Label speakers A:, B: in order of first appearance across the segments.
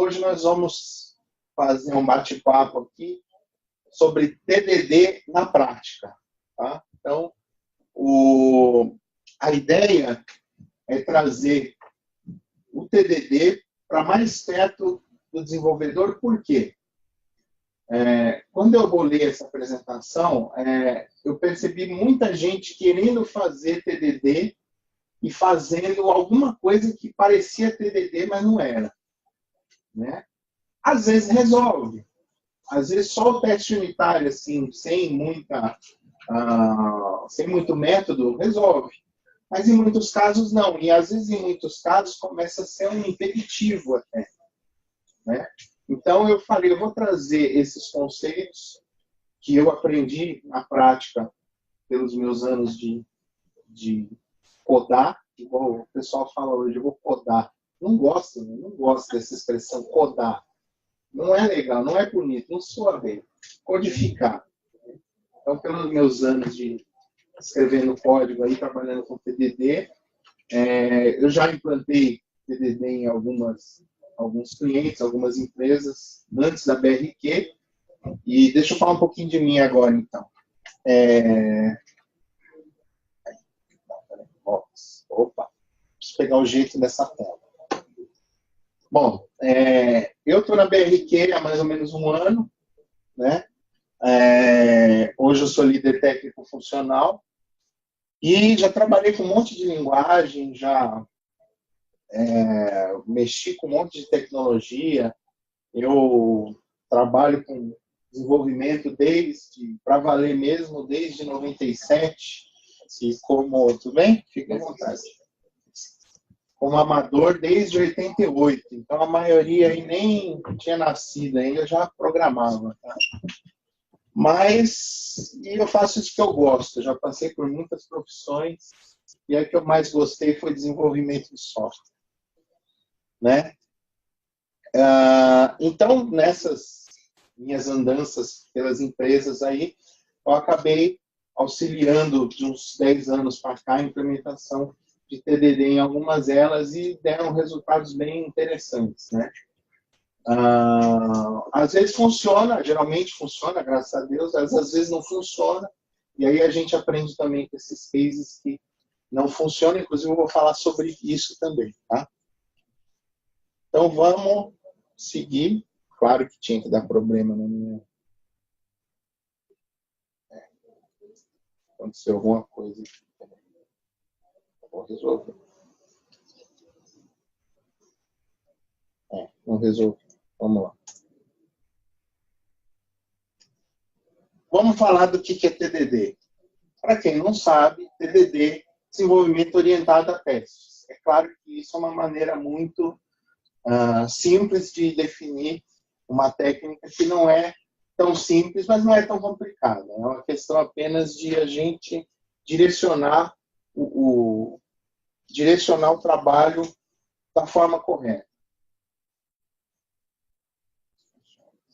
A: Hoje nós vamos fazer um bate-papo aqui sobre TDD na prática. Tá? Então, a ideia é trazer o TDD para mais perto do desenvolvedor. Por quê? Quando eu bolei essa apresentação, eu percebi muita gente querendo fazer TDD e fazendo alguma coisa que parecia TDD, mas não era. Né? Às vezes resolve. Às vezes só o teste unitário, assim, sem muito método, resolve. Mas em muitos casos não. E às vezes em muitos casos começa a ser um impeditivo até. Né? Então eu falei, eu vou trazer esses conceitos que eu aprendi na prática pelos meus anos de codar, igual o pessoal fala hoje, eu vou codar. Não gosto dessa expressão codar. Não é legal, não é bonito, não soa bem. Codificar. Então, pelos meus anos de escrevendo código aí, trabalhando com TDD, eu já implantei TDD em alguns clientes, algumas empresas, antes da BRQ. E deixa eu falar um pouquinho de mim agora, então. Opa, preciso pegar o jeito dessa tela. Bom, eu estou na BRQ há mais ou menos um ano, né? Hoje eu sou líder técnico funcional e já trabalhei com um monte de linguagem, já mexi com um monte de tecnologia. Eu trabalho com desenvolvimento para valer mesmo, desde 97. E tudo bem? Fica à vontade. Como amador desde 88. Então a maioria aí nem tinha nascido ainda, já programava. Tá? Mas eu faço isso que eu gosto. Eu já passei por muitas profissões e a que eu mais gostei foi desenvolvimento de software. Né? Então, nessas minhas andanças pelas empresas aí, eu acabei auxiliando de uns 10 anos para cá a implementação de TDD em algumas delas e deram resultados bem interessantes. Né? Às vezes funciona, geralmente funciona, graças a Deus, às vezes não funciona, e aí a gente aprende também com esses cases que não funcionam, inclusive eu vou falar sobre isso também. Tá? Então vamos seguir. Claro que tinha que dar problema na minha... Aconteceu alguma coisa aqui. Vou resolver. Não resolvi. Vamos lá. Vamos falar do que é TDD. Para quem não sabe, TDD, desenvolvimento orientado a testes. É claro que isso é uma maneira muito simples de definir uma técnica que não é tão simples, mas não é tão complicada. É uma questão apenas de a gente direcionar o trabalho da forma correta.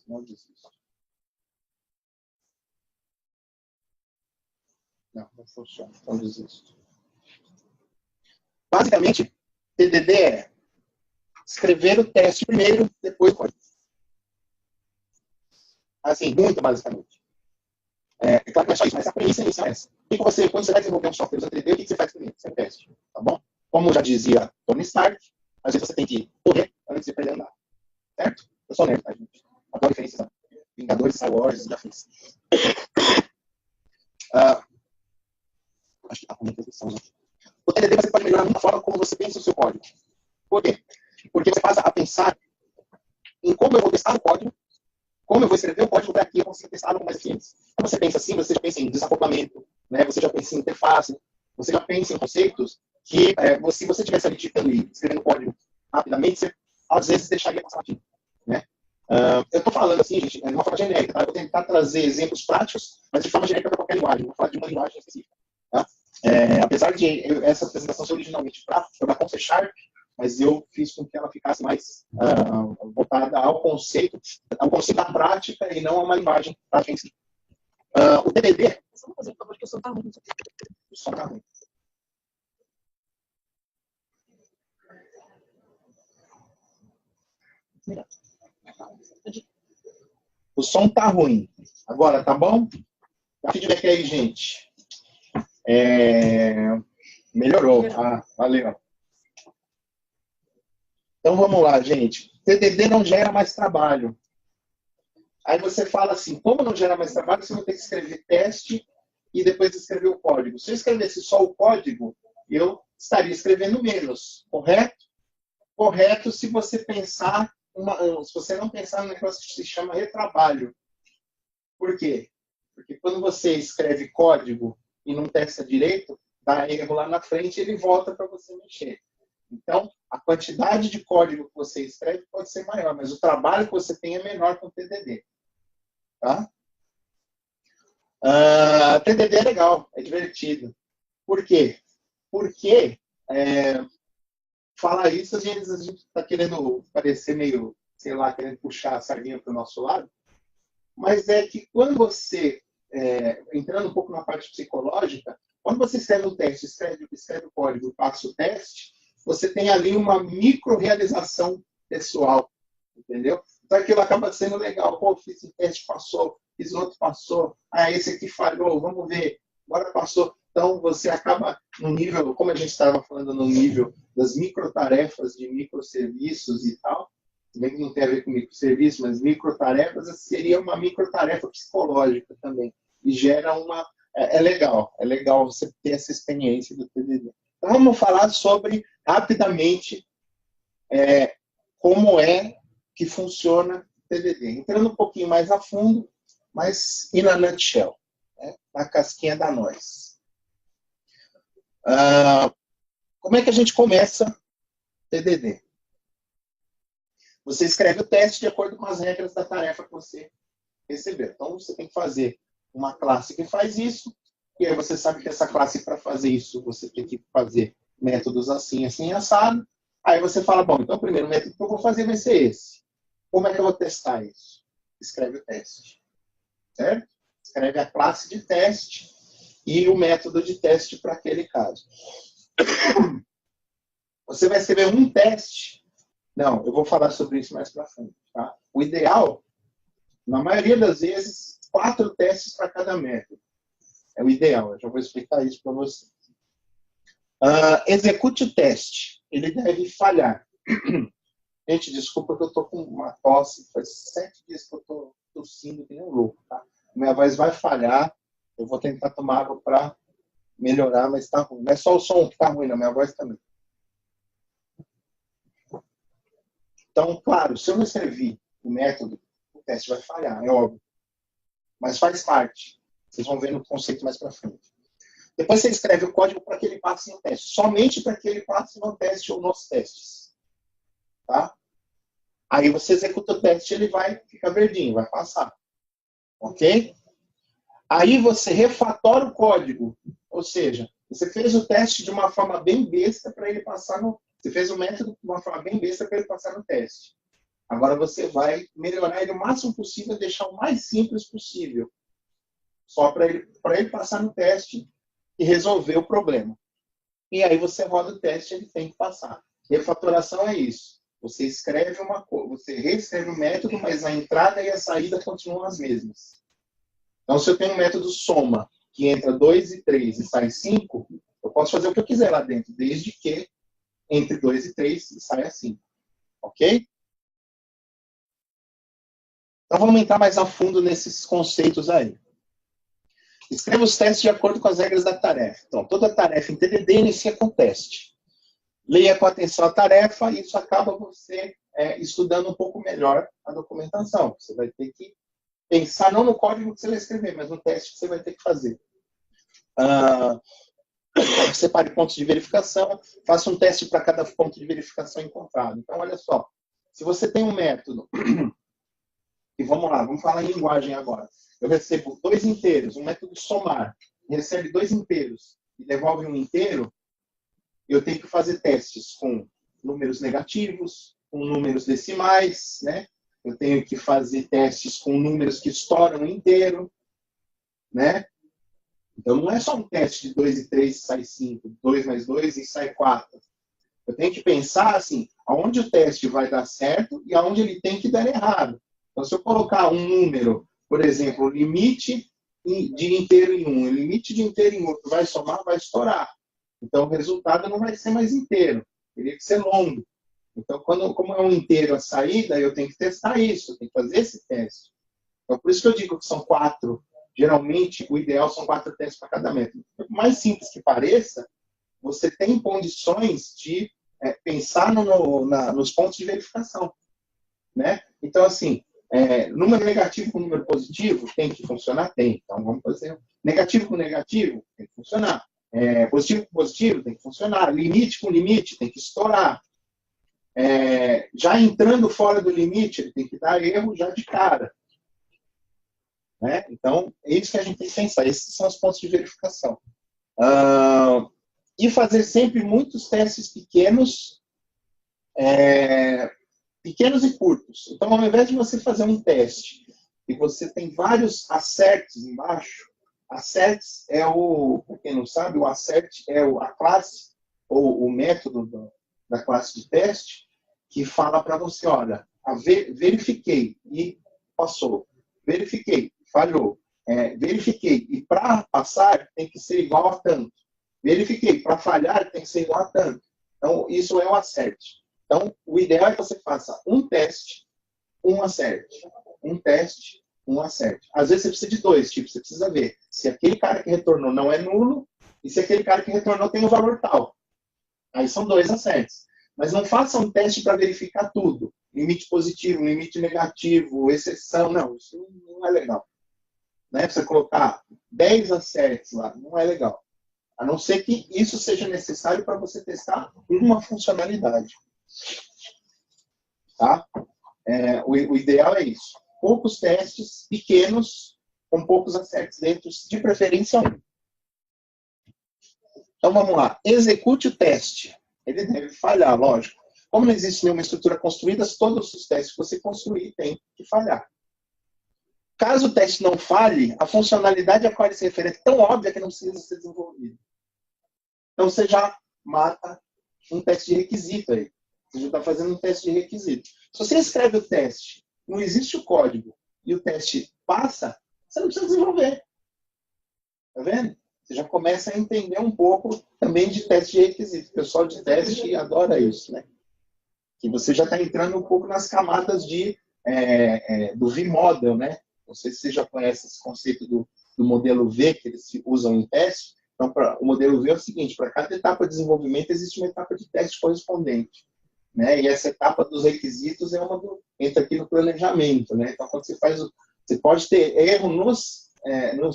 A: Não desisto. Não funciona. Não desisto. Basicamente, TDD é escrever o teste primeiro, depois o código. Assim, muito basicamente. É claro que não é só isso, mas a premissa inicial é essa. Quando você vai desenvolver um software usando TDD, o que você faz primeiro? Você teste. Tá bom? Como já dizia Tony Stark, às vezes você tem que correr antes de aprender a andar. Certo? Eu sou nerd, tá, gente? Adoro referências a Vingadores, Star Wars e afins. Acho que está com muita descrição. O TDD você pode melhorar muito a forma como você pensa o seu código. Por quê? Porque você passa a pensar em como eu vou testar o código, como eu vou escrever o código para que eu consiga testar algo mais eficiente. Quando você pensa assim, você já pensa em desacoplamento, né? Você já pensa em interface, você já pensa em conceitos que, se você estivesse ali digitando e escrevendo código rapidamente, você às vezes deixaria passar aqui. Né? Eu estou falando assim, gente, de uma forma genérica. Tá? Eu vou tentar trazer exemplos práticos, mas de forma genérica para qualquer linguagem. Não vou falar de uma linguagem específica. Tá? Apesar de essa apresentação ser originalmente para jogar com C#, mas eu fiz com que ela ficasse mais voltada ao conceito da prática e não a uma linguagem prática em si. O TDD... Só vou fazer um favor que o som está ruim. O som está ruim. O som tá ruim. Agora, tá bom? Dá feedback aí, gente. Melhorou. Ah, valeu. Então, vamos lá, gente. TDD não gera mais trabalho. Aí você fala assim, como não gera mais trabalho, você vai ter que escrever teste e depois escrever o código. Se eu escrevesse só o código, eu estaria escrevendo menos, correto? Correto se você pensar, se você não pensar no negócio que se chama retrabalho. Por quê? Porque quando você escreve código e não testa direito, dá erro lá na frente e ele volta para você mexer. Então, a quantidade de código que você escreve pode ser maior, mas o trabalho que você tem é menor com o TDD. Tá? TDD é legal, é divertido. Por quê? Porque falar isso, a gente está querendo parecer meio, sei lá, querendo puxar a sardinha para o nosso lado, mas é que quando você, entrando um pouco na parte psicológica, quando você escreve um teste, escreve o código, passa o teste, você tem ali uma micro-realização pessoal, entendeu? Então aquilo acaba sendo legal. Pô, fiz esse teste, passou, fiz outro, passou. Ah, esse aqui falhou, vamos ver. Agora passou. Então você acaba no nível, como a gente estava falando, no nível das microtarefas de microserviços e tal, bem que não tem a ver com microserviço, mas microtarefas seria uma microtarefa psicológica também. E gera uma... É legal você ter essa experiência do TDD. Então vamos falar sobre, rapidamente, como é que funciona o TDD. Entrando um pouquinho mais a fundo, mas in a nutshell, na casquinha da nós. Como é que a gente começa TDD? Você escreve o teste de acordo com as regras da tarefa que você recebeu. Então, você tem que fazer uma classe que faz isso, e aí você sabe que essa classe, para fazer isso, você tem que fazer métodos assim, assim, assado. Aí você fala, bom, então o primeiro método que eu vou fazer vai ser esse. Como é que eu vou testar isso? Escreve o teste. Certo? Escreve a classe de teste e o método de teste para aquele caso. Você vai escrever um teste. Não, eu vou falar sobre isso mais para frente. Tá? O ideal, na maioria das vezes, 4 testes para cada método. É o ideal, eu já vou explicar isso para você. Execute o teste. Ele deve falhar. Gente, desculpa que eu estou com uma tosse. Faz 7 dias que eu estou tossindo que nem um louco. Tá? Minha voz vai falhar. Eu vou tentar tomar água para melhorar, mas está ruim. Não é só o som que está ruim, não. Minha voz também. Então, claro, se eu não escrevi o método, o teste vai falhar, é óbvio. Mas faz parte. Vocês vão ver no conceito mais para frente. Depois você escreve o código para que ele passe no teste. Somente para que ele passe no teste ou nos testes. Tá? Aí você executa o teste, ele vai ficar verdinho, vai passar. Ok? Aí você refatora o código. Ou seja, você fez o teste de uma forma bem besta para ele passar no... Você fez o método de uma forma bem besta para ele passar no teste. Agora você vai melhorar ele o máximo possível, deixar o mais simples possível. Só para ele passar no teste e resolver o problema. E aí você roda o teste e ele tem que passar. Refatoração é isso. Você escreve uma coisa, você reescreve o método, mas a entrada e a saída continuam as mesmas. Então, se eu tenho um método soma, que entra 2 e 3 e sai 5, eu posso fazer o que eu quiser lá dentro, desde que entre 2 e 3 e saia 5. Ok? Então, vamos entrar mais a fundo nesses conceitos aí. Escreva os testes de acordo com as regras da tarefa. Então, toda tarefa em TDD inicia com teste. Leia com atenção a tarefa e isso acaba você estudando um pouco melhor a documentação. Você vai ter que pensar não no código que você vai escrever, mas no teste que você vai ter que fazer. Separe pontos de verificação, faça um teste para cada ponto de verificação encontrado. Então, olha só, se você tem um método, e vamos lá, vamos falar em linguagem agora. Eu recebo 2 inteiros, um método somar, recebe 2 inteiros e devolve um inteiro, eu tenho que fazer testes com números negativos, com números decimais, né? Eu tenho que fazer testes com números que estouram inteiro, né? Então, não é só um teste de 2 e 3 sai 5, 2 mais 2 e sai 4. Eu tenho que pensar assim, aonde o teste vai dar certo e aonde ele tem que dar errado. Então, se eu colocar um número, por exemplo, limite de inteiro em 1, limite de inteiro em outro, vai somar, vai estourar. Então, o resultado não vai ser mais inteiro, teria que ser longo. Então, como é um inteiro a saída, eu tenho que testar isso, eu tenho que fazer esse teste. Então, por isso que eu digo que são 4. Geralmente, o ideal são 4 testes para cada método. Por mais simples que pareça, você tem condições de pensar nos pontos de verificação. Né? Então, assim, número negativo com número positivo tem que funcionar? Tem. Então, vamos fazer. Negativo com negativo tem que funcionar. Positivo com positivo tem que funcionar. Limite com limite tem que estourar. Já entrando fora do limite, ele tem que dar erro já de cara. Né? Então, é isso que a gente tem que pensar. Esses são os pontos de verificação. E fazer sempre muitos testes pequenos, pequenos e curtos. Então, ao invés de você fazer um teste e você tem vários asserts embaixo, asserts para quem não sabe, o assert é a classe ou o método da classe de teste que fala para você, olha, verifiquei e passou, verifiquei, falhou, verifiquei e para passar tem que ser igual a tanto, verifiquei, para falhar tem que ser igual a tanto. Então, isso é o assert. Então, o ideal é que você faça um teste, um assert. Um teste, um assert. Às vezes você precisa de 2, tipo, você precisa ver se aquele cara que retornou não é nulo e se aquele cara que retornou tem um valor tal. Aí são 2 asserts. Mas não faça um teste para verificar tudo. Limite positivo, limite negativo, exceção. Não, isso não é legal. Né? Você colocar 10 asserts lá, não é legal. A não ser que isso seja necessário para você testar uma funcionalidade. Tá? O ideal é isso. Poucos testes pequenos, com poucos asserts dentro, de preferência 1. Então vamos lá. Execute o teste. Ele deve falhar, lógico. Como não existe nenhuma estrutura construída, todos os testes que você construir têm que falhar. Caso o teste não falhe, a funcionalidade a qual ele se refere é tão óbvia que não precisa ser desenvolvida. Então você já mata um teste de requisito aí. Você já está fazendo um teste de requisito. Se você escreve o teste, não existe o código, e o teste passa, você não precisa desenvolver. Tá vendo? Você já começa a entender um pouco também de teste de requisito. O pessoal de teste adora isso, né? Que você já está entrando um pouco nas camadas do V-Model, né? Não sei se você já conhece esse conceito do modelo V que eles usam em teste. Então, o modelo V é o seguinte, para cada etapa de desenvolvimento existe uma etapa de teste correspondente. Né? E essa etapa dos requisitos entra aqui no planejamento. Né? Então, quando você pode ter erro nos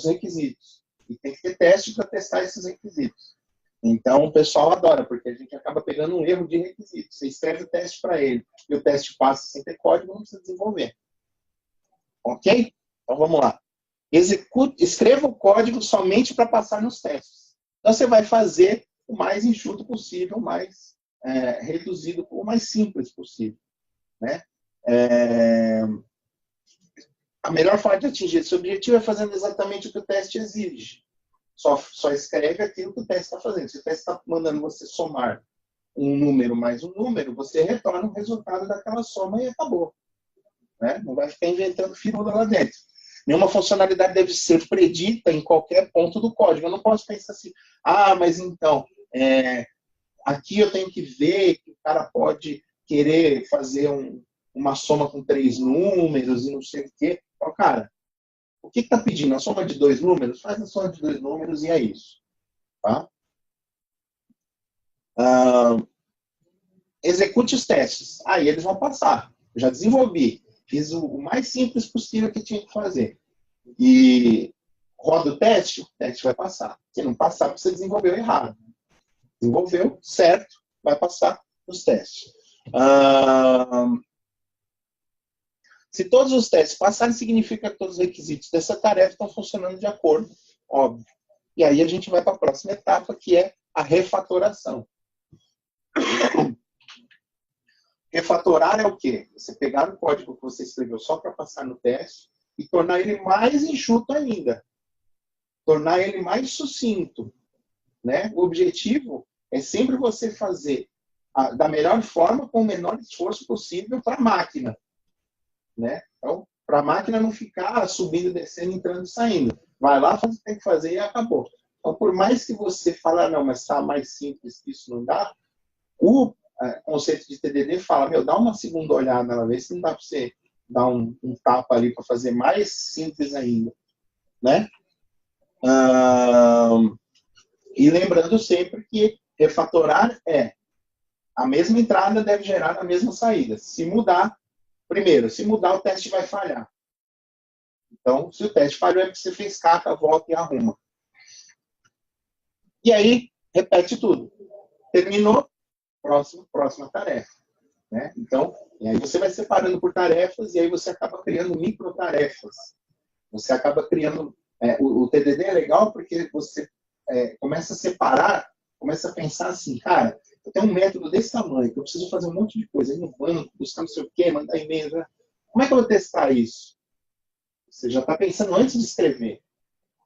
A: requisitos. E tem que ter teste para testar esses requisitos. Então, o pessoal adora, porque a gente acaba pegando um erro de requisito. Você escreve o teste para ele, e o teste passa sem ter código, não precisa desenvolver. Ok? Então, vamos lá. Escreva o código somente para passar nos testes. Então, você vai fazer o mais enxuto possível, o mais reduzido, o mais simples possível. Né? A melhor forma de atingir esse objetivo é fazendo exatamente o que o teste exige. Só escreve aquilo que o teste está fazendo. Se o teste está mandando você somar um número mais um número, você retorna o resultado daquela soma e acabou. Né? Não vai ficar inventando firula lá dentro. Nenhuma funcionalidade deve ser predita em qualquer ponto do código. Eu não posso pensar assim, mas então, aqui eu tenho que ver que o cara pode querer fazer uma soma com 3 números e não sei o quê. Então, cara, o que está pedindo? A soma de 2 números? Faz a soma de 2 números e é isso. Tá? Execute os testes. Aí eles vão passar. Eu já desenvolvi. Fiz o mais simples possível que tinha que fazer. E roda o teste vai passar. Se não passar, você desenvolveu errado. Desenvolveu, certo, vai passar os testes. Se todos os testes passarem, significa que todos os requisitos dessa tarefa estão funcionando de acordo, óbvio. E aí a gente vai para a próxima etapa, que é a refatoração. Refatorar é o quê? Você pegar o código que você escreveu só para passar no teste e tornar ele mais enxuto ainda. Tornar ele mais sucinto. Né? O objetivo é sempre você fazer da melhor forma, com o menor esforço possível para a máquina, né? Então, para a máquina não ficar subindo, descendo, entrando e saindo. Vai lá, faz o que tem que fazer e acabou. Então, por mais que você fale, não, mas está mais simples que isso não dá, o conceito de TDD fala, meu, dá uma segunda olhada lá, vê se não dá para você dar um tapa ali para fazer mais simples ainda, né? E lembrando sempre que refatorar a mesma entrada deve gerar a mesma saída. Se mudar, o teste vai falhar. Então, se o teste falhou, é porque você fez caca, volta e arruma. E aí, repete tudo. Terminou, próxima tarefa. Né? Então, e aí você vai separando por tarefas e aí você acaba criando microtarefas. Você acaba criando... o TDD é legal porque você começa a separar, começa a pensar assim, cara, eu tenho um método desse tamanho, que eu preciso fazer um monte de coisa, ir no banco, buscar não sei o quê, mandar e-mail. Né? Como é que eu vou testar isso? Você já está pensando antes de escrever.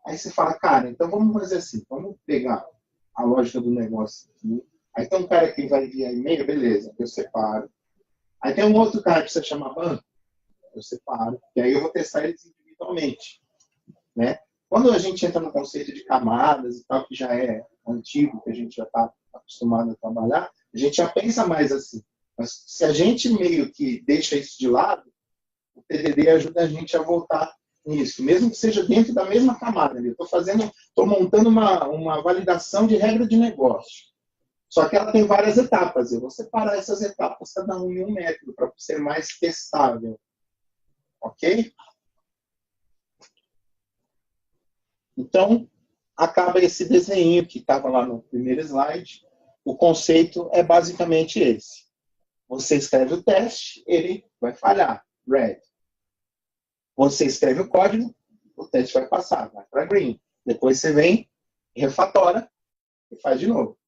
A: Aí você fala, cara, então vamos fazer assim, vamos pegar a lógica do negócio aqui. Aí tem um cara que vai enviar e-mail, beleza, eu separo. Aí tem um outro cara que precisa chamar banco, eu separo. E aí eu vou testar eles individualmente. Né? Quando a gente entra no conceito de camadas e tal, que já é antigo, que a gente já está acostumado a trabalhar, a gente já pensa mais assim. Mas se a gente meio que deixa isso de lado, o TDD ajuda a gente a voltar nisso, mesmo que seja dentro da mesma camada. Eu estou montando uma validação de regra de negócio. Só que ela tem várias etapas. Eu vou separar essas etapas, cada um em um método, para ser mais testável. Ok? Então, acaba esse desenho que estava lá no primeiro slide. O conceito é basicamente esse. Você escreve o teste, ele vai falhar. Red. Você escreve o código, o teste vai passar, vai para green. Depois você vem, refatora e faz de novo.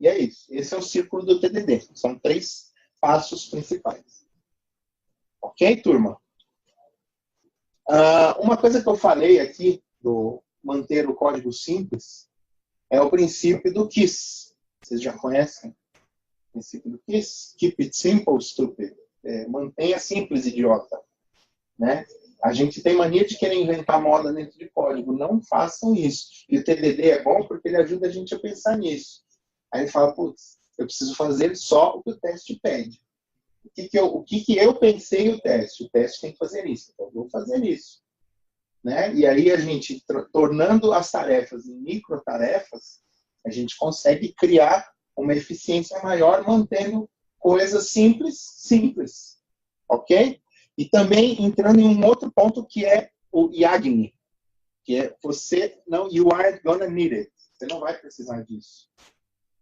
A: E é isso. Esse é o círculo do TDD. São 3 passos principais. Ok, turma? Uma coisa que eu falei aqui, do manter o código simples, é o princípio do KISS. Vocês já conhecem o princípio do KISS? Keep it simple, stupid. Mantenha simples, idiota. Né? A gente tem mania de querer inventar moda dentro de código. Não façam isso. E o TDD é bom porque ele ajuda a gente a pensar nisso. Aí ele fala, putz, eu preciso fazer só o que o teste pede. O que eu pensei o teste? O teste tem que fazer isso. Então, eu vou fazer isso. Né? E aí a gente, tornando as tarefas em microtarefas, a gente consegue criar uma eficiência maior mantendo coisas simples. Ok? E também entrando em um outro ponto que é o YAGNI, que é you aren't gonna need it. Você não vai precisar disso.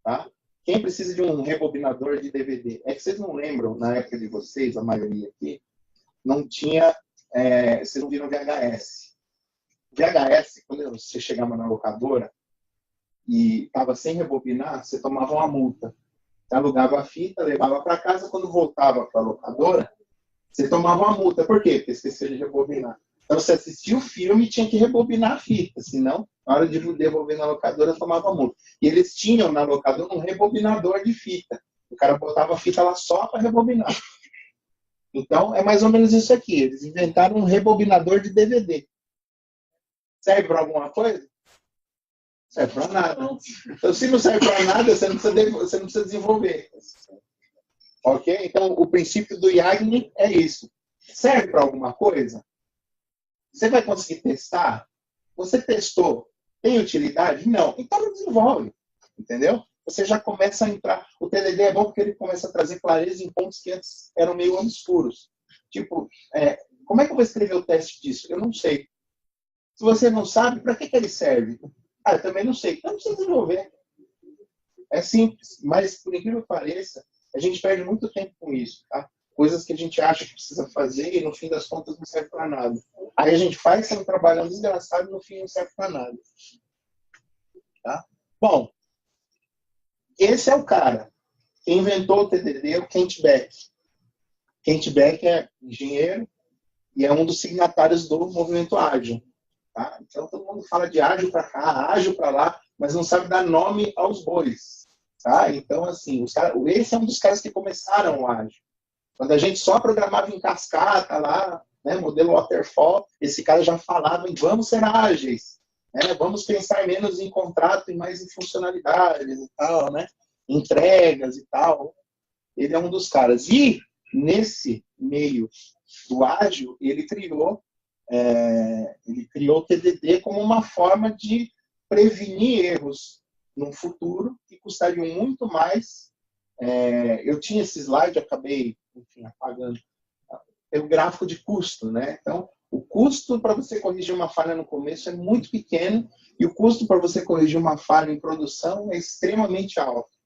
A: Tá? Quem precisa de um rebobinador de DVD? É que vocês não lembram, na época de vocês, a maioria aqui, não tinha, vocês não viram VHS. VHS, quando você chegava na locadora e estava sem rebobinar, você tomava uma multa. Você alugava a fita, levava para casa, quando voltava para a locadora, você tomava uma multa. Por quê? Porque esqueceu de rebobinar. Então, você assistia o filme e tinha que rebobinar a fita. Senão, na hora de devolver na locadora, tomava multa. E eles tinham na locadora um rebobinador de fita. O cara botava a fita lá só para rebobinar. Então, é mais ou menos isso aqui. Eles inventaram um rebobinador de DVD. Serve para alguma coisa? Serve para nada. Então, se não serve para nada, você não precisa desenvolver. Ok? Então, o princípio do YAGNI é isso. Serve para alguma coisa? Você vai conseguir testar? Você testou? Tem utilidade? Não. Então não desenvolve. Entendeu? Você já começa a entrar. O TDD é bom porque ele começa a trazer clareza em pontos que antes eram meio obscuros. Tipo, como é que eu vou escrever o teste disso? Eu não sei. Se você não sabe, para que ele serve? Eu também não sei. Então não precisa desenvolver. É simples. Mas, por incrível que pareça, a gente perde muito tempo com isso. Tá? Coisas que a gente acha que precisa fazer e no fim das contas não serve para nada. Aí a gente faz, sendo trabalhando desgraçado e no fim não serve para nada. Tá? Bom, esse é o cara que inventou o TDD, o Kent Beck. Kent Beck é engenheiro e é um dos signatários do movimento ágil. Tá? Então todo mundo fala de ágil para cá, ágil para lá, mas não sabe dar nome aos bois. Tá? Então, assim, esse é um dos caras que começaram o ágil. Quando a gente só programava em cascata lá, né, modelo waterfall, esse cara já falava em vamos ser ágeis, né, vamos pensar menos em contrato e mais em funcionalidades e tal, né, entregas e tal. Ele é um dos caras. E nesse meio do ágil, ele criou o TDD como uma forma de prevenir erros no futuro que custariam muito mais. Eu tinha esse slide, acabei, enfim, apagando. É o gráfico de custo, né? Então, o custo para você corrigir uma falha no começo é muito pequeno e o custo para você corrigir uma falha em produção é extremamente alto.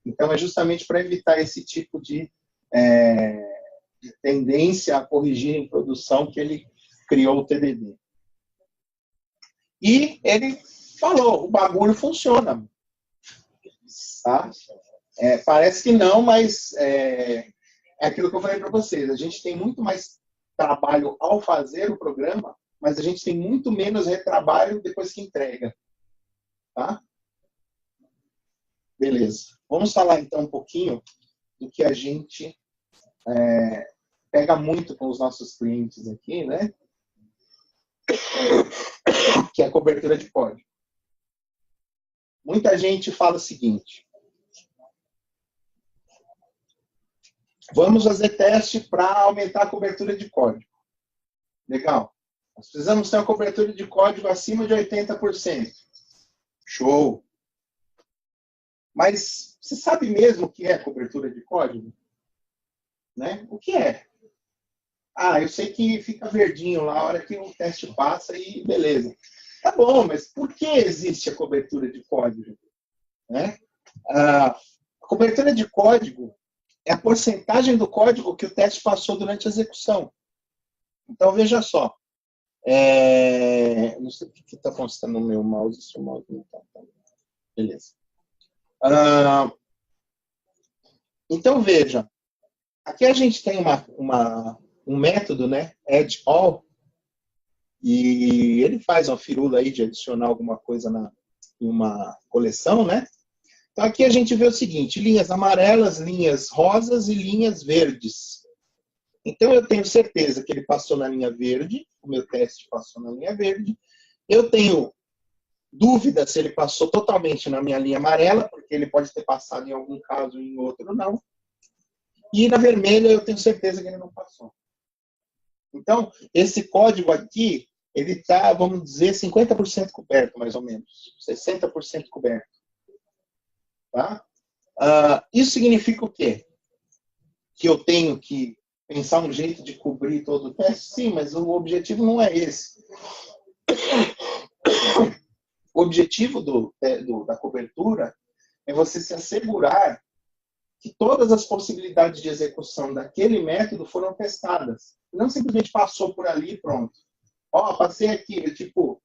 A: Então, é justamente para evitar esse tipo de tendência a corrigir em produção que ele criou o TDD. E ele falou, o bagulho funciona. Tá? Parece que não, mas é aquilo que eu falei para vocês. A gente tem muito mais trabalho ao fazer o programa, mas a gente tem muito menos retrabalho depois que entrega. Tá? Beleza. Vamos falar então um pouquinho do que a gente pega muito com os nossos clientes aqui, né? Que é a cobertura de código. Muita gente fala o seguinte: vamos fazer teste para aumentar a cobertura de código. Legal. Nós precisamos ter uma cobertura de código acima de 80%. Show. Mas você sabe mesmo o que é cobertura de código? Né? O que é? Eu sei que fica verdinho lá a hora que o teste passa e beleza. Tá bom, mas por que existe a cobertura de código? Né? A cobertura de código é a porcentagem do código que o teste passou durante a execução. Então, veja só. Não sei o que está constando no meu mouse. Se o mouse não está. Beleza. Então, veja. Aqui a gente tem um método, né? Add all. E ele faz uma firula aí de adicionar alguma coisa em uma coleção, né? Então, aqui a gente vê o seguinte: linhas amarelas, linhas rosas e linhas verdes. Então, eu tenho certeza que ele passou na linha verde, o meu teste passou na linha verde. Eu tenho dúvida se ele passou totalmente na minha linha amarela, porque ele pode ter passado em algum caso e em outro não. E na vermelha, eu tenho certeza que ele não passou. Então, esse código aqui, ele está, vamos dizer, 50% coberto, mais ou menos. 60% coberto. Tá? Isso significa o quê? Que eu tenho que pensar um jeito de cobrir todo o teste? Sim, mas o objetivo não é esse. O objetivo da cobertura é você se assegurar que todas as possibilidades de execução daquele método foram testadas. Não simplesmente passou por ali e pronto. Passei aqui, tipo,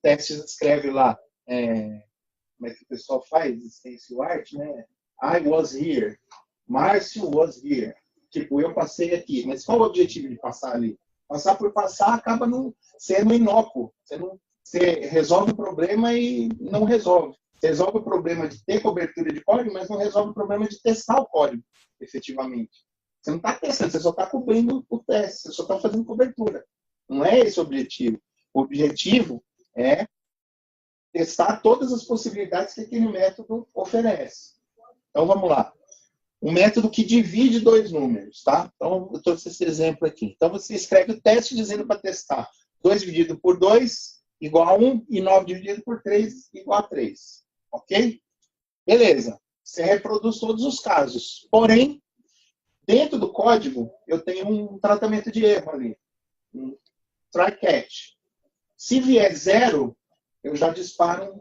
A: teste escreve lá, como é que o pessoal faz? Stencil art, né? I was here. Márcio was here. Tipo, eu passei aqui. Mas qual o objetivo de passar ali? Passar por passar acaba sendo inócuo. Você resolve o problema e não resolve. Você resolve o problema de ter cobertura de código, mas não resolve o problema de testar o código, efetivamente. Você não está testando, você só está cobrindo o teste, você só está fazendo cobertura. Não é esse o objetivo. O objetivo é testar todas as possibilidades que aquele método oferece. Então, vamos lá. Um método que divide dois números, tá? Então, eu trouxe esse exemplo aqui. Então, você escreve o teste dizendo para testar 2 dividido por 2 igual a 1 e 9 dividido por 3 igual a 3. Ok? Beleza. Você reproduz todos os casos. Porém, dentro do código, eu tenho um tratamento de erro ali. Um try-catch. Se vier 0, eu já disparo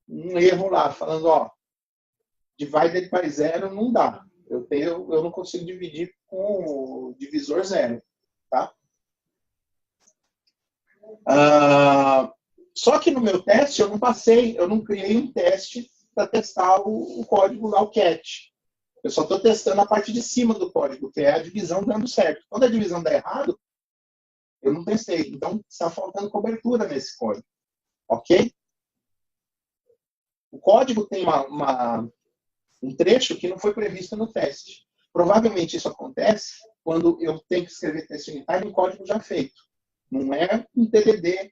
A: um erro lá, falando, divided by 0 não dá. Eu não consigo dividir com o divisor 0. Tá? Só que no meu teste eu não criei um teste para testar o código lá, o catch. Eu só estou testando a parte de cima do código, que é a divisão dando certo. Quando a divisão der errado, eu não testei. Então, está faltando cobertura nesse código. Ok? O código tem um trecho que não foi previsto no teste. Provavelmente isso acontece quando eu tenho que escrever teste unitário em código já feito. Não é um TDD,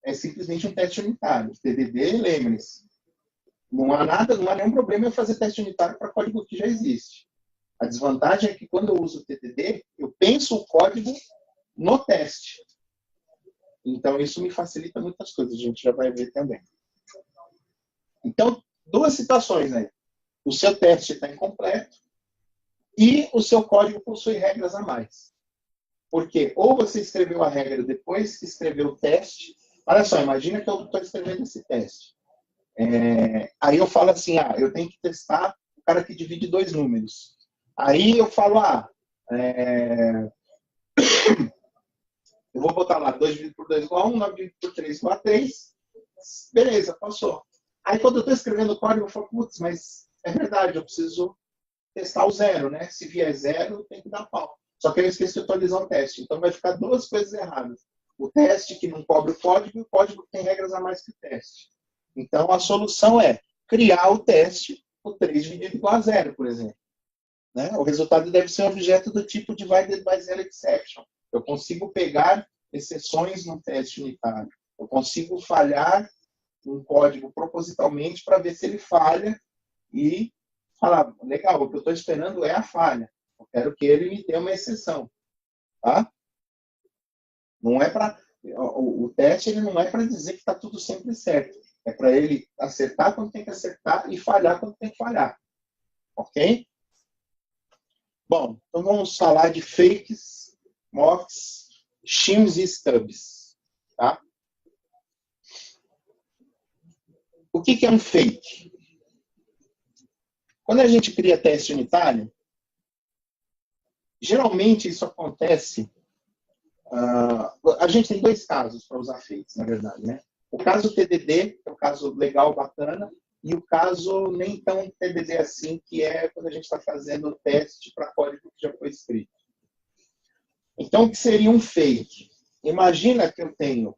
A: é simplesmente um teste unitário. TDD, lembre-se, não há nenhum problema em fazer teste unitário para código que já existe. A desvantagem é que quando eu uso o TDD, eu penso o código no teste. Então, isso me facilita muitas coisas, a gente já vai ver também. Então, duas situações aí. O seu teste está incompleto e o seu código possui regras a mais. Porque ou você escreveu a regra depois que escreveu o teste. Olha só, imagina que eu estou escrevendo esse teste. Aí eu falo assim, eu tenho que testar o cara que divide dois números. Aí eu falo, eu vou botar lá 2 dividido por 2 igual a 1, 9 dividido por 3 igual a 3. Beleza, passou. Aí quando eu estou escrevendo o código, eu falo, putz, mas é verdade, eu preciso testar o zero, né? Se vier zero, tem que dar pau. Só que eu esqueci de atualizar o teste. Então vai ficar duas coisas erradas. O teste que não cobre o código e o código que tem regras a mais que o teste. Então a solução é criar o teste, o 3 dividido igual a zero, por exemplo. Né? O resultado deve ser um objeto do tipo divided by zero exception. Eu consigo pegar exceções no teste unitário. Eu consigo falhar um código propositalmente para ver se ele falha e falar, legal, o que eu estou esperando é a falha. Eu quero que ele me dê uma exceção. Tá? Não é para... O teste ele não é para dizer que está tudo sempre certo. É para ele acertar quando tem que acertar e falhar quando tem que falhar. Ok? Bom, então vamos falar de fakes, mocks, shims e stubs. Tá? O que é um fake? Quando a gente cria teste unitário, geralmente isso acontece... a gente tem dois casos para usar fakes, na verdade. Né? O caso TDD, que é o caso legal, bacana, e o caso nem tão TDD assim, que é quando a gente está fazendo o teste para código que já foi escrito. Então, o que seria um fake? Imagina que eu tenho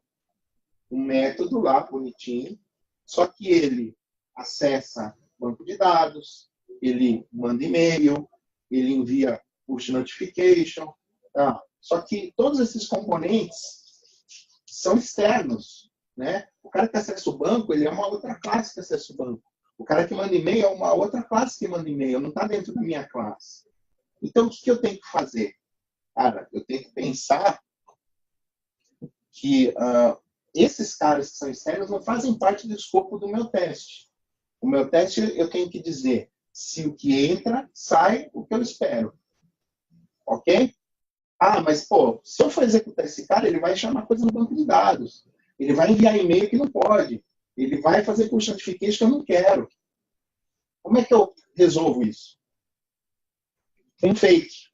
A: um método lá, bonitinho, só que ele acessa banco de dados, ele manda e-mail, ele envia push notification. Tá? Só que todos esses componentes são externos. Né? O cara que acessa o banco, ele é uma outra classe que acessa o banco. O cara que manda e-mail é uma outra classe que manda e-mail, não está dentro da minha classe. Então, o que eu tenho que fazer? Cara, eu tenho que pensar que esses caras que são externos não fazem parte do escopo do meu teste. O meu teste, eu tenho que dizer se o que entra, sai o que eu espero. Ok? Mas, pô, se eu for executar esse cara, ele vai chamar coisa no banco de dados. Ele vai enviar e-mail que não pode. Ele vai fazer push notification que eu não quero. Como é que eu resolvo isso? Um fake.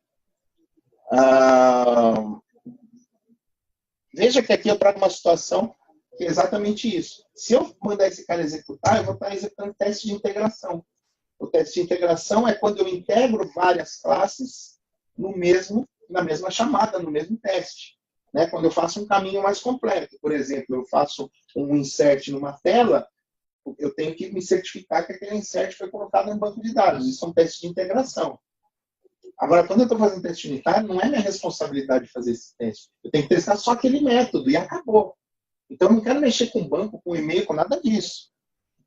A: Veja que aqui eu trago uma situação que é exatamente isso. Se eu mandar esse cara executar, eu vou estar executando teste de integração. O teste de integração é quando eu integro várias classes na mesma chamada, no mesmo teste. Né? Quando eu faço um caminho mais completo. Por exemplo, eu faço um insert numa tela, eu tenho que me certificar que aquele insert foi colocado em banco de dados. Isso é um teste de integração. Agora, quando eu estou fazendo teste unitário, não é minha responsabilidade fazer esse teste. Eu tenho que testar só aquele método e acabou. Então, eu não quero mexer com banco, com e-mail, com nada disso.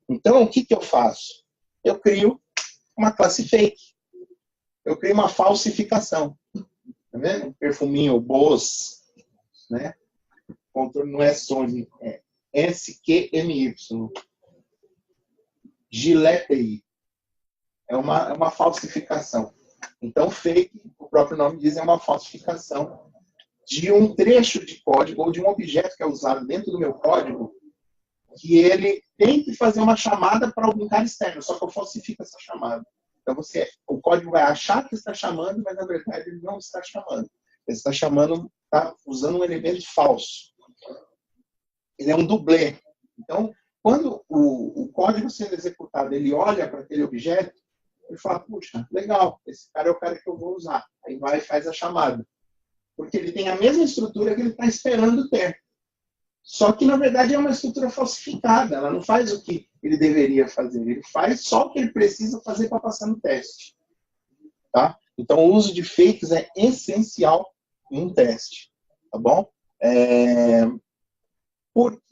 A: Então, o que eu faço? Eu crio uma classe fake. Eu crio uma falsificação. Tá vendo? Perfuminho, Boss, né? Controle não é Sony, é SQMY. Gillette. É uma falsificação. Então, fake, o próprio nome diz, é uma falsificação de um trecho de código ou de um objeto que é usado dentro do meu código que ele tem que fazer uma chamada para algum cara externo, só que eu falsifico essa chamada. Então, o código vai achar que está chamando, mas, na verdade, ele não está chamando. Ele está chamando, está usando um elemento falso. Ele é um dublê. Então, quando o código sendo executado, ele olha para aquele objeto, ele fala, puxa, legal, esse cara é o cara que eu vou usar. Aí vai e faz a chamada. Porque ele tem a mesma estrutura que ele está esperando ter. Só que, na verdade, é uma estrutura falsificada. Ela não faz o que ele deveria fazer. Ele faz só o que ele precisa fazer para passar no teste. Tá? Então, o uso de fakes é essencial em um teste. Tá bom?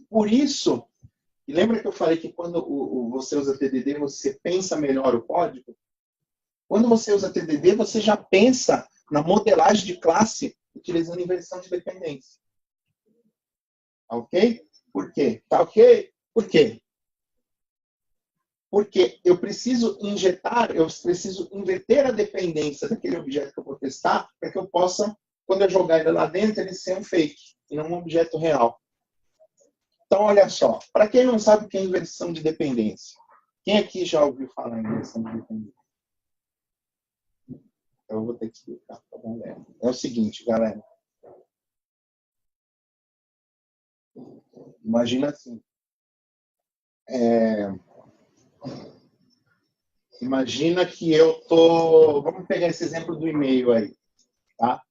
A: Por isso, e lembra que eu falei que quando você usa TDD, você pensa melhor o código? Quando você usa TDD, você já pensa na modelagem de classe utilizando inversão de dependência. Ok? Por quê? Tá ok? Por quê? Porque eu preciso inverter a dependência daquele objeto que eu vou testar para que eu possa, quando eu jogar ele lá dentro, ele ser um fake e não um objeto real. Então, olha só. Para quem não sabe o que é inversão de dependência, quem aqui já ouviu falar em inversão de dependência? Eu vou ter que explicar para a galera. É o seguinte, galera. Imagina assim. Imagina que eu tô... Vamos pegar esse exemplo do e-mail aí. Tá?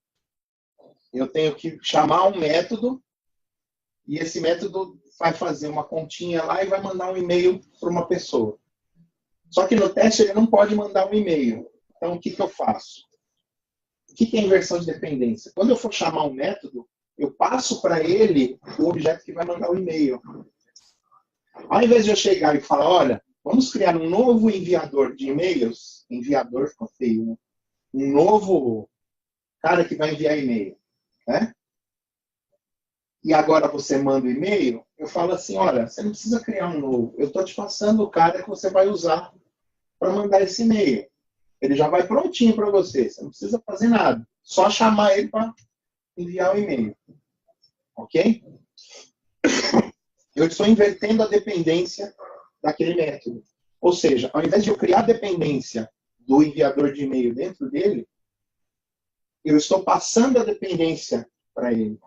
A: Eu tenho que chamar um método e esse método vai fazer uma continha lá e vai mandar um e-mail para uma pessoa. Só que no teste ele não pode mandar um e-mail. Então, o que eu faço? O que é inversão de dependência? Quando eu for chamar um método, eu passo para ele o objeto que vai mandar o e-mail. Ao invés de eu chegar e falar, olha, vamos criar um novo enviador de e-mails, enviador ficou feio, né? Um novo cara que vai enviar e-mail, né? E agora você manda o e-mail, eu falo assim, olha, você não precisa criar um novo, eu estou te passando o cara que você vai usar para mandar esse e-mail. Ele já vai prontinho para você, você não precisa fazer nada, só chamar ele para enviar o e-mail. Ok? Eu estou invertendo a dependência daquele método. Ou seja, ao invés de eu criar dependência do enviador de e-mail dentro dele, eu estou passando a dependência para ele.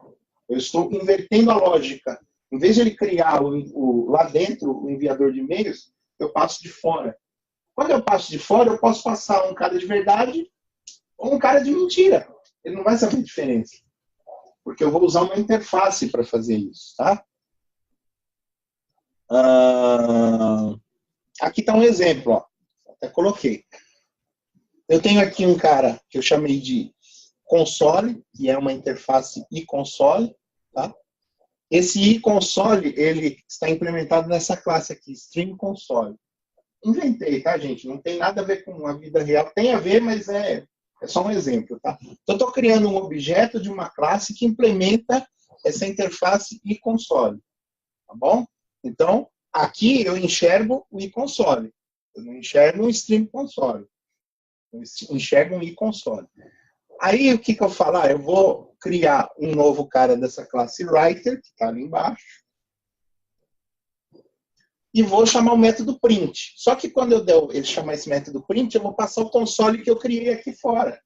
A: Eu estou invertendo a lógica. Em vez de ele criar lá dentro o enviador de e-mails, eu passo de fora. Quando eu passo de fora, eu posso passar um cara de verdade ou um cara de mentira. Ele não vai saber a diferença. Porque eu vou usar uma interface para fazer isso. Tá? Aqui está um exemplo. Ó. Até coloquei. Eu tenho aqui um cara que eu chamei de console, que é uma interface e-console. Tá? Esse e-console, ele está implementado nessa classe aqui, stream-console. Inventei, tá, gente? Não tem nada a ver com a vida real. Tem a ver, mas é só um exemplo, tá? Então, eu estou criando um objeto de uma classe que implementa essa interface e-console. Tá bom? Então, aqui eu enxergo o e-console. Eu não enxergo um stream-console. Eu enxergo um e-console. Aí, o que eu falo? Eu vou criar um novo cara dessa classe writer, que está ali embaixo, e vou chamar o método print. Só que quando ele chamar esse método print, eu vou passar o console que eu criei aqui fora.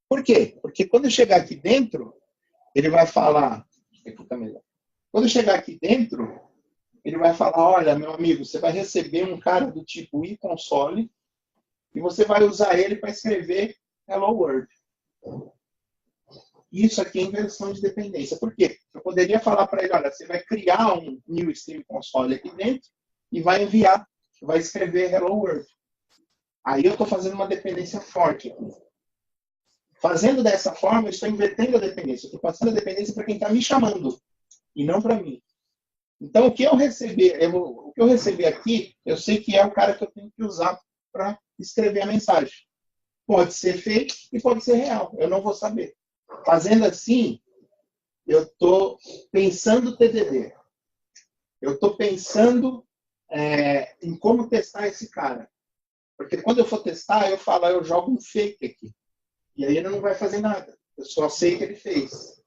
A: Por quê? Porque quando eu chegar aqui dentro, ele vai falar... Quando eu chegar aqui dentro, ele vai falar, olha, meu amigo, você vai receber um cara do tipo e-console e você vai usar ele para escrever Hello World. Isso aqui é inversão de dependência. Por quê? Eu poderia falar para ele, olha, você vai criar um new stream console aqui dentro e vai enviar, vai escrever Hello World. Aí eu estou fazendo uma dependência forte aqui. Fazendo dessa forma, eu estou invertendo a dependência. Eu estou passando a dependência para quem está me chamando e não para mim. Então, o que eu receber aqui, eu sei que é o cara que eu tenho que usar para escrever a mensagem. Pode ser fake e pode ser real. Eu não vou saber. Fazendo assim, eu estou pensando TDD. Eu estou pensando em como testar esse cara. Porque quando eu for testar, eu falo, eu jogo um fake aqui. E aí ele não vai fazer nada. Eu só sei que ele fez.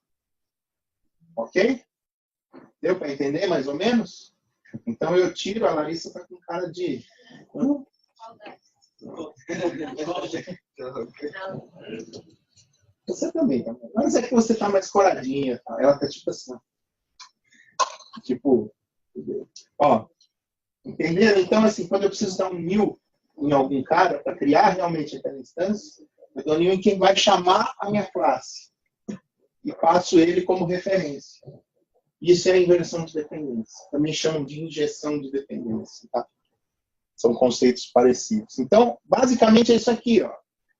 A: Ok? Deu para entender mais ou menos? Então eu tiro, a Larissa está com cara de... Você também, tá? Mas é que você tá mais coradinha, tá? Ela tá tipo assim. Tipo, ó, entenderam? Então, assim, quando eu preciso dar um new em algum cara para criar realmente aquela instância, eu dou new em quem vai chamar a minha classe e passo ele como referência. Isso é a inversão de dependência. Também chamam de injeção de dependência. Tá? São conceitos parecidos. Então, basicamente é isso aqui. Ó.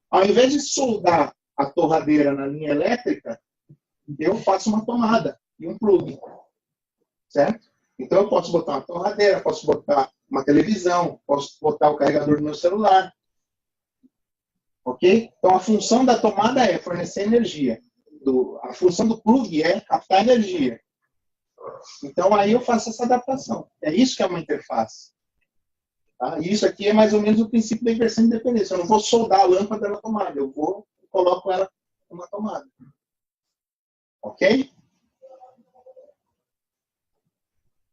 A: Ao invés de soldar a torradeira na linha elétrica, eu faço uma tomada e um plug. Certo? Então, eu posso botar uma torradeira, posso botar uma televisão, posso botar o carregador do meu celular. Ok? Então, a função da tomada é fornecer energia. A função do plug é captar energia. Então, aí eu faço essa adaptação. É isso que é uma interface. Tá? E isso aqui é mais ou menos o princípio da inversão de dependência. Eu não vou soldar a lâmpada na tomada. Eu vou e coloco ela numa tomada. Ok?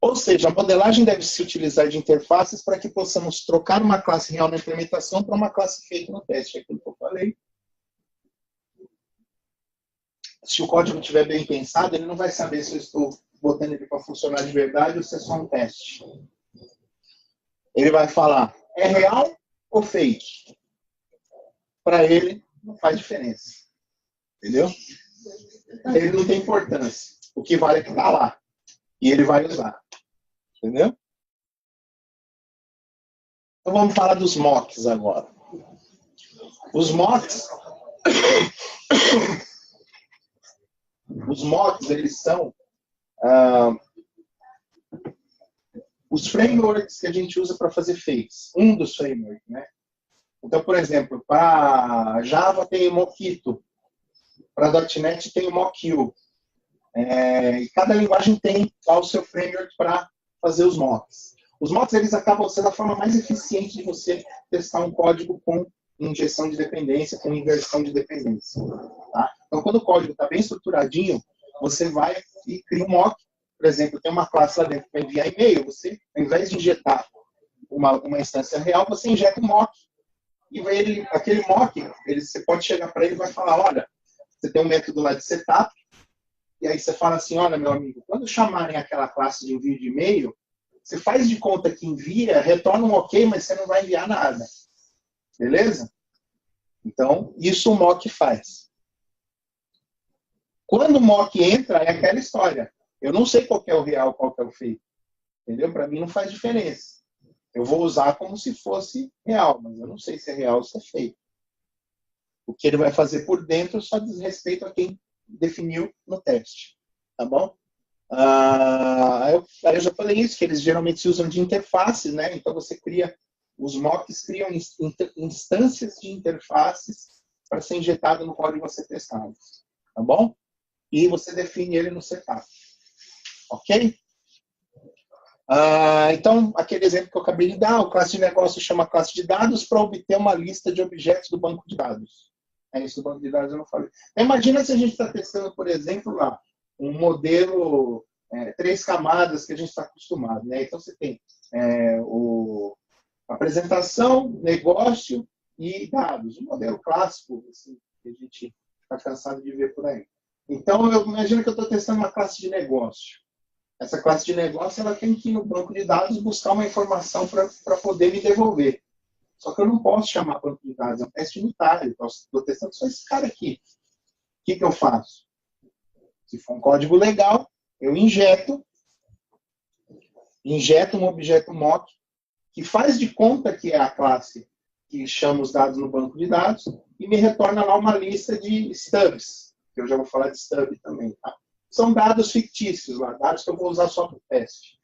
A: Ou seja, a modelagem deve se utilizar de interfaces para que possamos trocar uma classe real na implementação para uma classe feita no teste. É aquilo que eu falei. Se o código estiver bem pensado, ele não vai saber se eu estou botando ele para funcionar de verdade ou se é só um teste. Ele vai falar, é real ou fake? Para ele, não faz diferença. Entendeu? Ele não tem importância. O que vale é que está lá. E ele vai usar. Entendeu? Então vamos falar dos mocks agora. Os mocks... Os mocks, eles são os frameworks que a gente usa para fazer fakes. Um dos frameworks, né? Então, por exemplo, para Java tem o Mockito, para .NET tem o Mockio. E cada linguagem tem lá o seu framework para fazer os mocks. Os mocks, eles acabam sendo a forma mais eficiente de você testar um código com injeção de dependência, com inversão de dependência. Tá? Então, quando o código está bem estruturadinho, você vai e cria um mock. Por exemplo, tem uma classe lá dentro para enviar e-mail. Você, ao invés de injetar uma instância real, você injeta um mock. E aquele mock, você pode chegar para ele e vai falar, olha, você tem um método lá de setup, e aí você fala assim, olha, meu amigo, quando chamarem aquela classe de envio de e-mail, você faz de conta que envia, retorna um ok, mas você não vai enviar nada. Beleza? Então, isso o mock faz. Quando o mock entra, é aquela história. Eu não sei qual que é o real, qual que é o fake. Entendeu? Para mim não faz diferença. Eu vou usar como se fosse real, mas eu não sei se é real ou se é fake. O que ele vai fazer por dentro só diz respeito a quem definiu no teste. Tá bom? Eu já falei isso, que eles geralmente se usam de interfaces, né? Então você cria, os mocks criam instâncias de interfaces para ser injetado no código a ser testado. Tá bom? E você define ele no setup. Ok? Então, aquele exemplo que eu acabei de dar, o classe de negócio chama classe de dados para obter uma lista de objetos do banco de dados. Isso do banco de dados eu não falei. Imagina se a gente está testando, por exemplo, lá, um modelo 3 camadas que a gente está acostumado. Né? Então, você tem apresentação, negócio e dados. Um modelo clássico assim, que a gente está cansado de ver por aí. Então, imagina que eu estou testando uma classe de negócio. Essa classe de negócio ela tem que ir no banco de dados buscar uma informação para poder me devolver. Só que eu não posso chamar banco de dados, é um teste unitário. Estou testando só esse cara aqui. O que eu faço? Se for um código legal, eu injeto um objeto mock que faz de conta que é a classe que chama os dados no banco de dados e me retorna lá uma lista de stubs, que eu já vou falar de stub também. Tá? São dados fictícios lá, dados que eu vou usar só para o teste.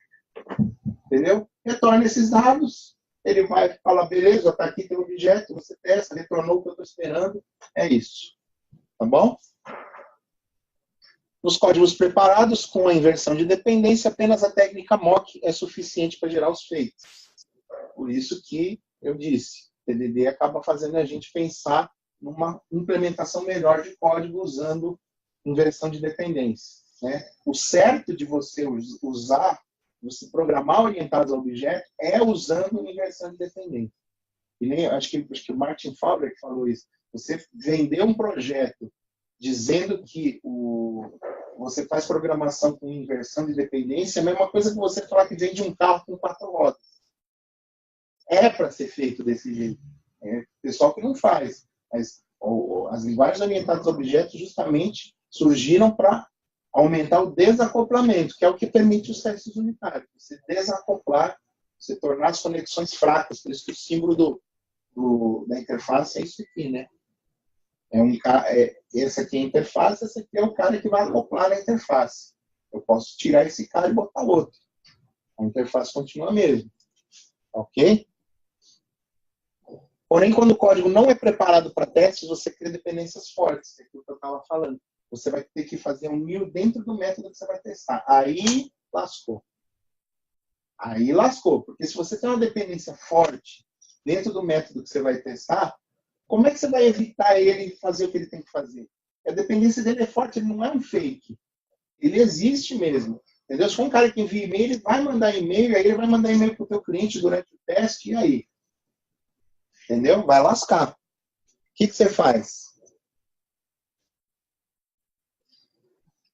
A: Entendeu? Retorna esses dados, ele vai falar, beleza, está aqui teu objeto, você testa, retornou o que eu estou esperando, é isso. Tá bom? Nos códigos preparados, com a inversão de dependência, apenas a técnica mock é suficiente para gerar os fakes. Por isso que eu disse, o TDD acaba fazendo a gente pensar numa implementação melhor de código usando inversão de dependência. Né? O certo de você usar, você programar orientados a objeto, é usando inversão de dependência. E nem, acho que o Martin Fowler falou isso. Você vender um projeto dizendo que você faz programação com inversão de dependência é a mesma coisa que você falar que vende um carro com 4 rodas. É para ser feito desse jeito. É o pessoal que não faz. Mas as linguagens orientadas a objetos justamente surgiram para aumentar o desacoplamento, que é o que permite os testes unitários. Você desacoplar, você tornar as conexões fracas. Por isso que o símbolo da interface é isso aqui, né? Esse aqui é a interface, esse aqui é o cara que vai acoplar a interface. Eu posso tirar esse cara e botar outro. A interface continua a mesma. Ok? Porém, quando o código não é preparado para testes, você cria dependências fortes, que é aquilo que eu estava falando. Você vai ter que fazer um new dentro do método que você vai testar. Aí, lascou. Aí, lascou. Porque se você tem uma dependência forte dentro do método que você vai testar, como é que você vai evitar ele fazer o que ele tem que fazer? A dependência dele é forte, ele não é um fake. Ele existe mesmo. Entendeu? Se for um cara que envia e-mail, ele vai mandar e-mail, aí ele vai mandar e-mail para o teu cliente durante o teste, e aí? Entendeu? Vai lascar. O que você faz?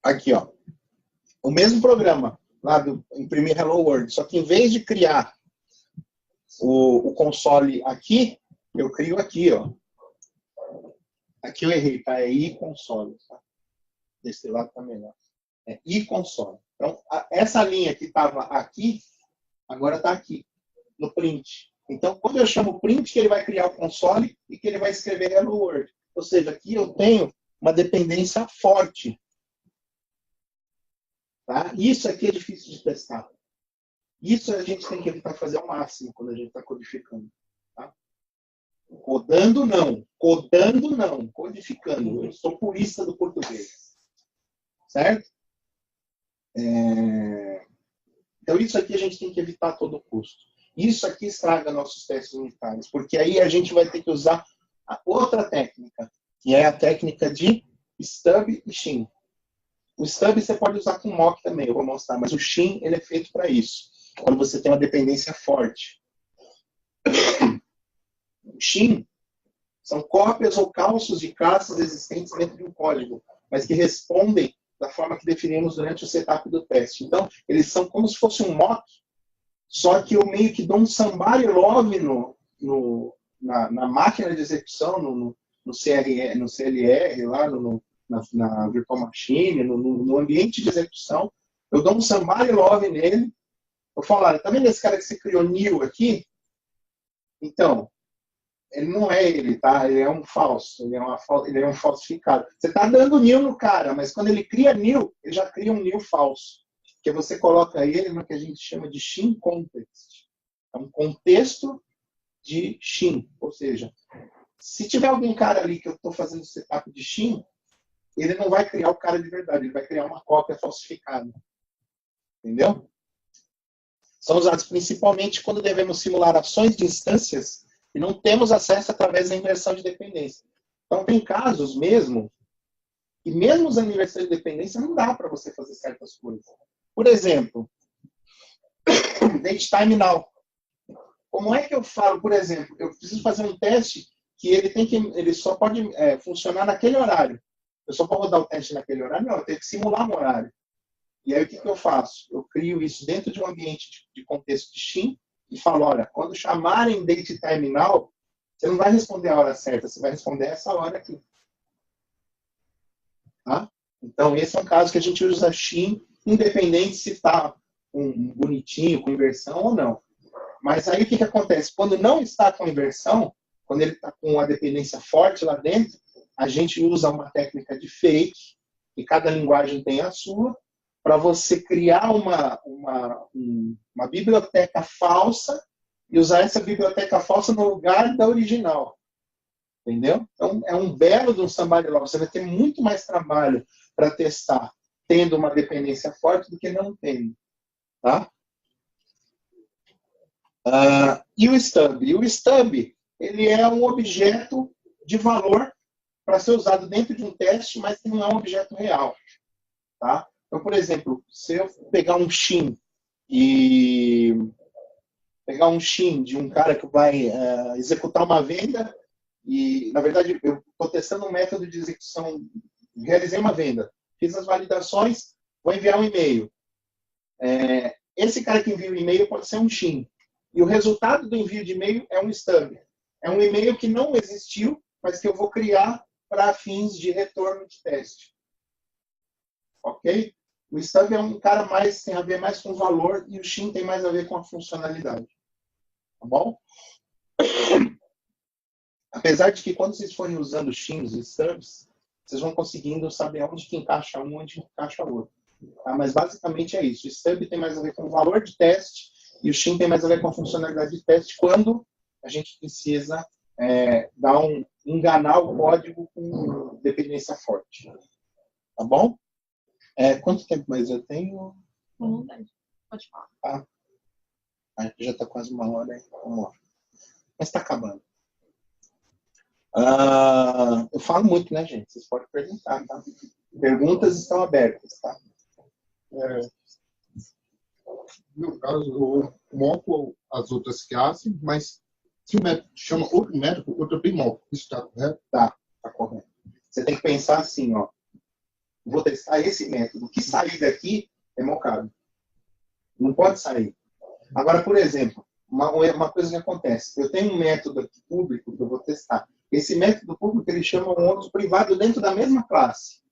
A: Aqui, ó. O mesmo programa lá do imprimir Hello World, só que em vez de criar o console aqui, eu crio aqui, ó. Aqui eu errei, tá? É iConsole, tá? Desse lado tá melhor. É iConsole. Então, essa linha que estava aqui, agora está aqui, no print. Então, quando eu chamo print, que ele vai criar o console e que ele vai escrever Hello World. Ou seja, aqui eu tenho uma dependência forte. Tá? Isso aqui é difícil de testar. Isso a gente tem que evitar fazer ao máximo quando a gente está codificando. Tá? Codando, não. Codando, não. Codificando. Eu sou purista do português. Certo? Então, isso aqui a gente tem que evitar a todo custo. Isso aqui estraga nossos testes unitários, porque aí a gente vai ter que usar a outra técnica, que é a técnica de stub e shim. O stub você pode usar com mock também, eu vou mostrar, mas o shim ele é feito para isso, quando você tem uma dependência forte. O shim são cópias ou calços de classes existentes dentro de um código, mas que respondem da forma que definimos durante o setup do teste. Então, eles são como se fosse um mock, só que eu meio que dou um somebody love na máquina de execução, no CLR, lá na Virtual Machine, no ambiente de execução. Eu dou um somebody love nele. Eu falo, olha, tá vendo esse cara que você criou new aqui? Então, ele não é ele, tá? Ele é um falso, ele é um falsificado. Você tá dando new no cara, mas quando ele cria new, ele já cria um new falso. Porque você coloca ele no que a gente chama de shim context. É um contexto de shim. Ou seja, se tiver algum cara ali que eu estou fazendo setup de shim, ele não vai criar o cara de verdade, ele vai criar uma cópia falsificada. Entendeu? São usados principalmente quando devemos simular ações de instâncias e não temos acesso através da inversão de dependência. Então, tem casos mesmo, e mesmo usando inversão de dependência, não dá para você fazer certas coisas. Por exemplo, date time now. Como é que eu falo, por exemplo, eu preciso fazer um teste que ele só pode funcionar naquele horário. Eu só posso rodar o teste naquele horário? Não, eu tenho que simular um horário. E aí o que eu faço? Eu crio isso dentro de um ambiente de contexto de shim e falo, olha, quando chamarem date time now, você não vai responder a hora certa, você vai responder essa hora aqui. Tá? Então, esse é um caso que a gente usa shim, independente se está bonitinho, com inversão ou não. Mas aí o que acontece? Quando não está com inversão, quando ele está com uma dependência forte lá dentro, a gente usa uma técnica de fake, e cada linguagem tem a sua, para você criar uma biblioteca falsa e usar essa biblioteca falsa no lugar da original. Entendeu? Então, é um belo de um somebody love. Você vai ter muito mais trabalho para testar tendo uma dependência forte do que não tendo. Tá? E o stub? O stub ele é um objeto de valor para ser usado dentro de um teste, mas que não é um objeto real. Tá? Então, por exemplo, se eu pegar um shim de um cara que vai executar uma venda e, na verdade, eu estou testando um método de execução, realizei uma venda, fiz as validações, vou enviar um e-mail. Esse cara que envia o e-mail pode ser um shim. E o resultado do envio de e-mail é um stub. É um e-mail que não existiu, mas que eu vou criar para fins de retorno de teste. ok? O stub é um cara mais, tem a ver mais com o valor e o shim tem mais a ver com a funcionalidade. Tá bom? Apesar de que quando vocês forem usando shims e stubs, vocês vão conseguindo saber onde que encaixa um e onde encaixa o outro. Tá? Mas basicamente é isso. O stub tem mais a ver com o valor de teste e o shim tem mais a ver com a funcionalidade de teste quando a gente precisa enganar o código com dependência forte. Tá bom? Quanto tempo mais eu tenho?
B: Pode falar.
A: Tá. Já está quase 1 hora, hein? 1 hora. Mas está acabando. Eu falo muito, né, gente? Vocês podem perguntar, tá? Perguntas estão abertas, tá?
C: No caso, eu moco as outras classes, mas se o método chama outro método, eu também moco. Isso está correto?
A: Tá correto. Você tem que pensar assim, ó. Vou testar esse método. O que sair daqui é mocado. Não pode sair. Agora, por exemplo, uma coisa que acontece. Eu tenho um método aqui público que eu vou testar. Esse método público, ele chama um outro privado dentro da mesma classe.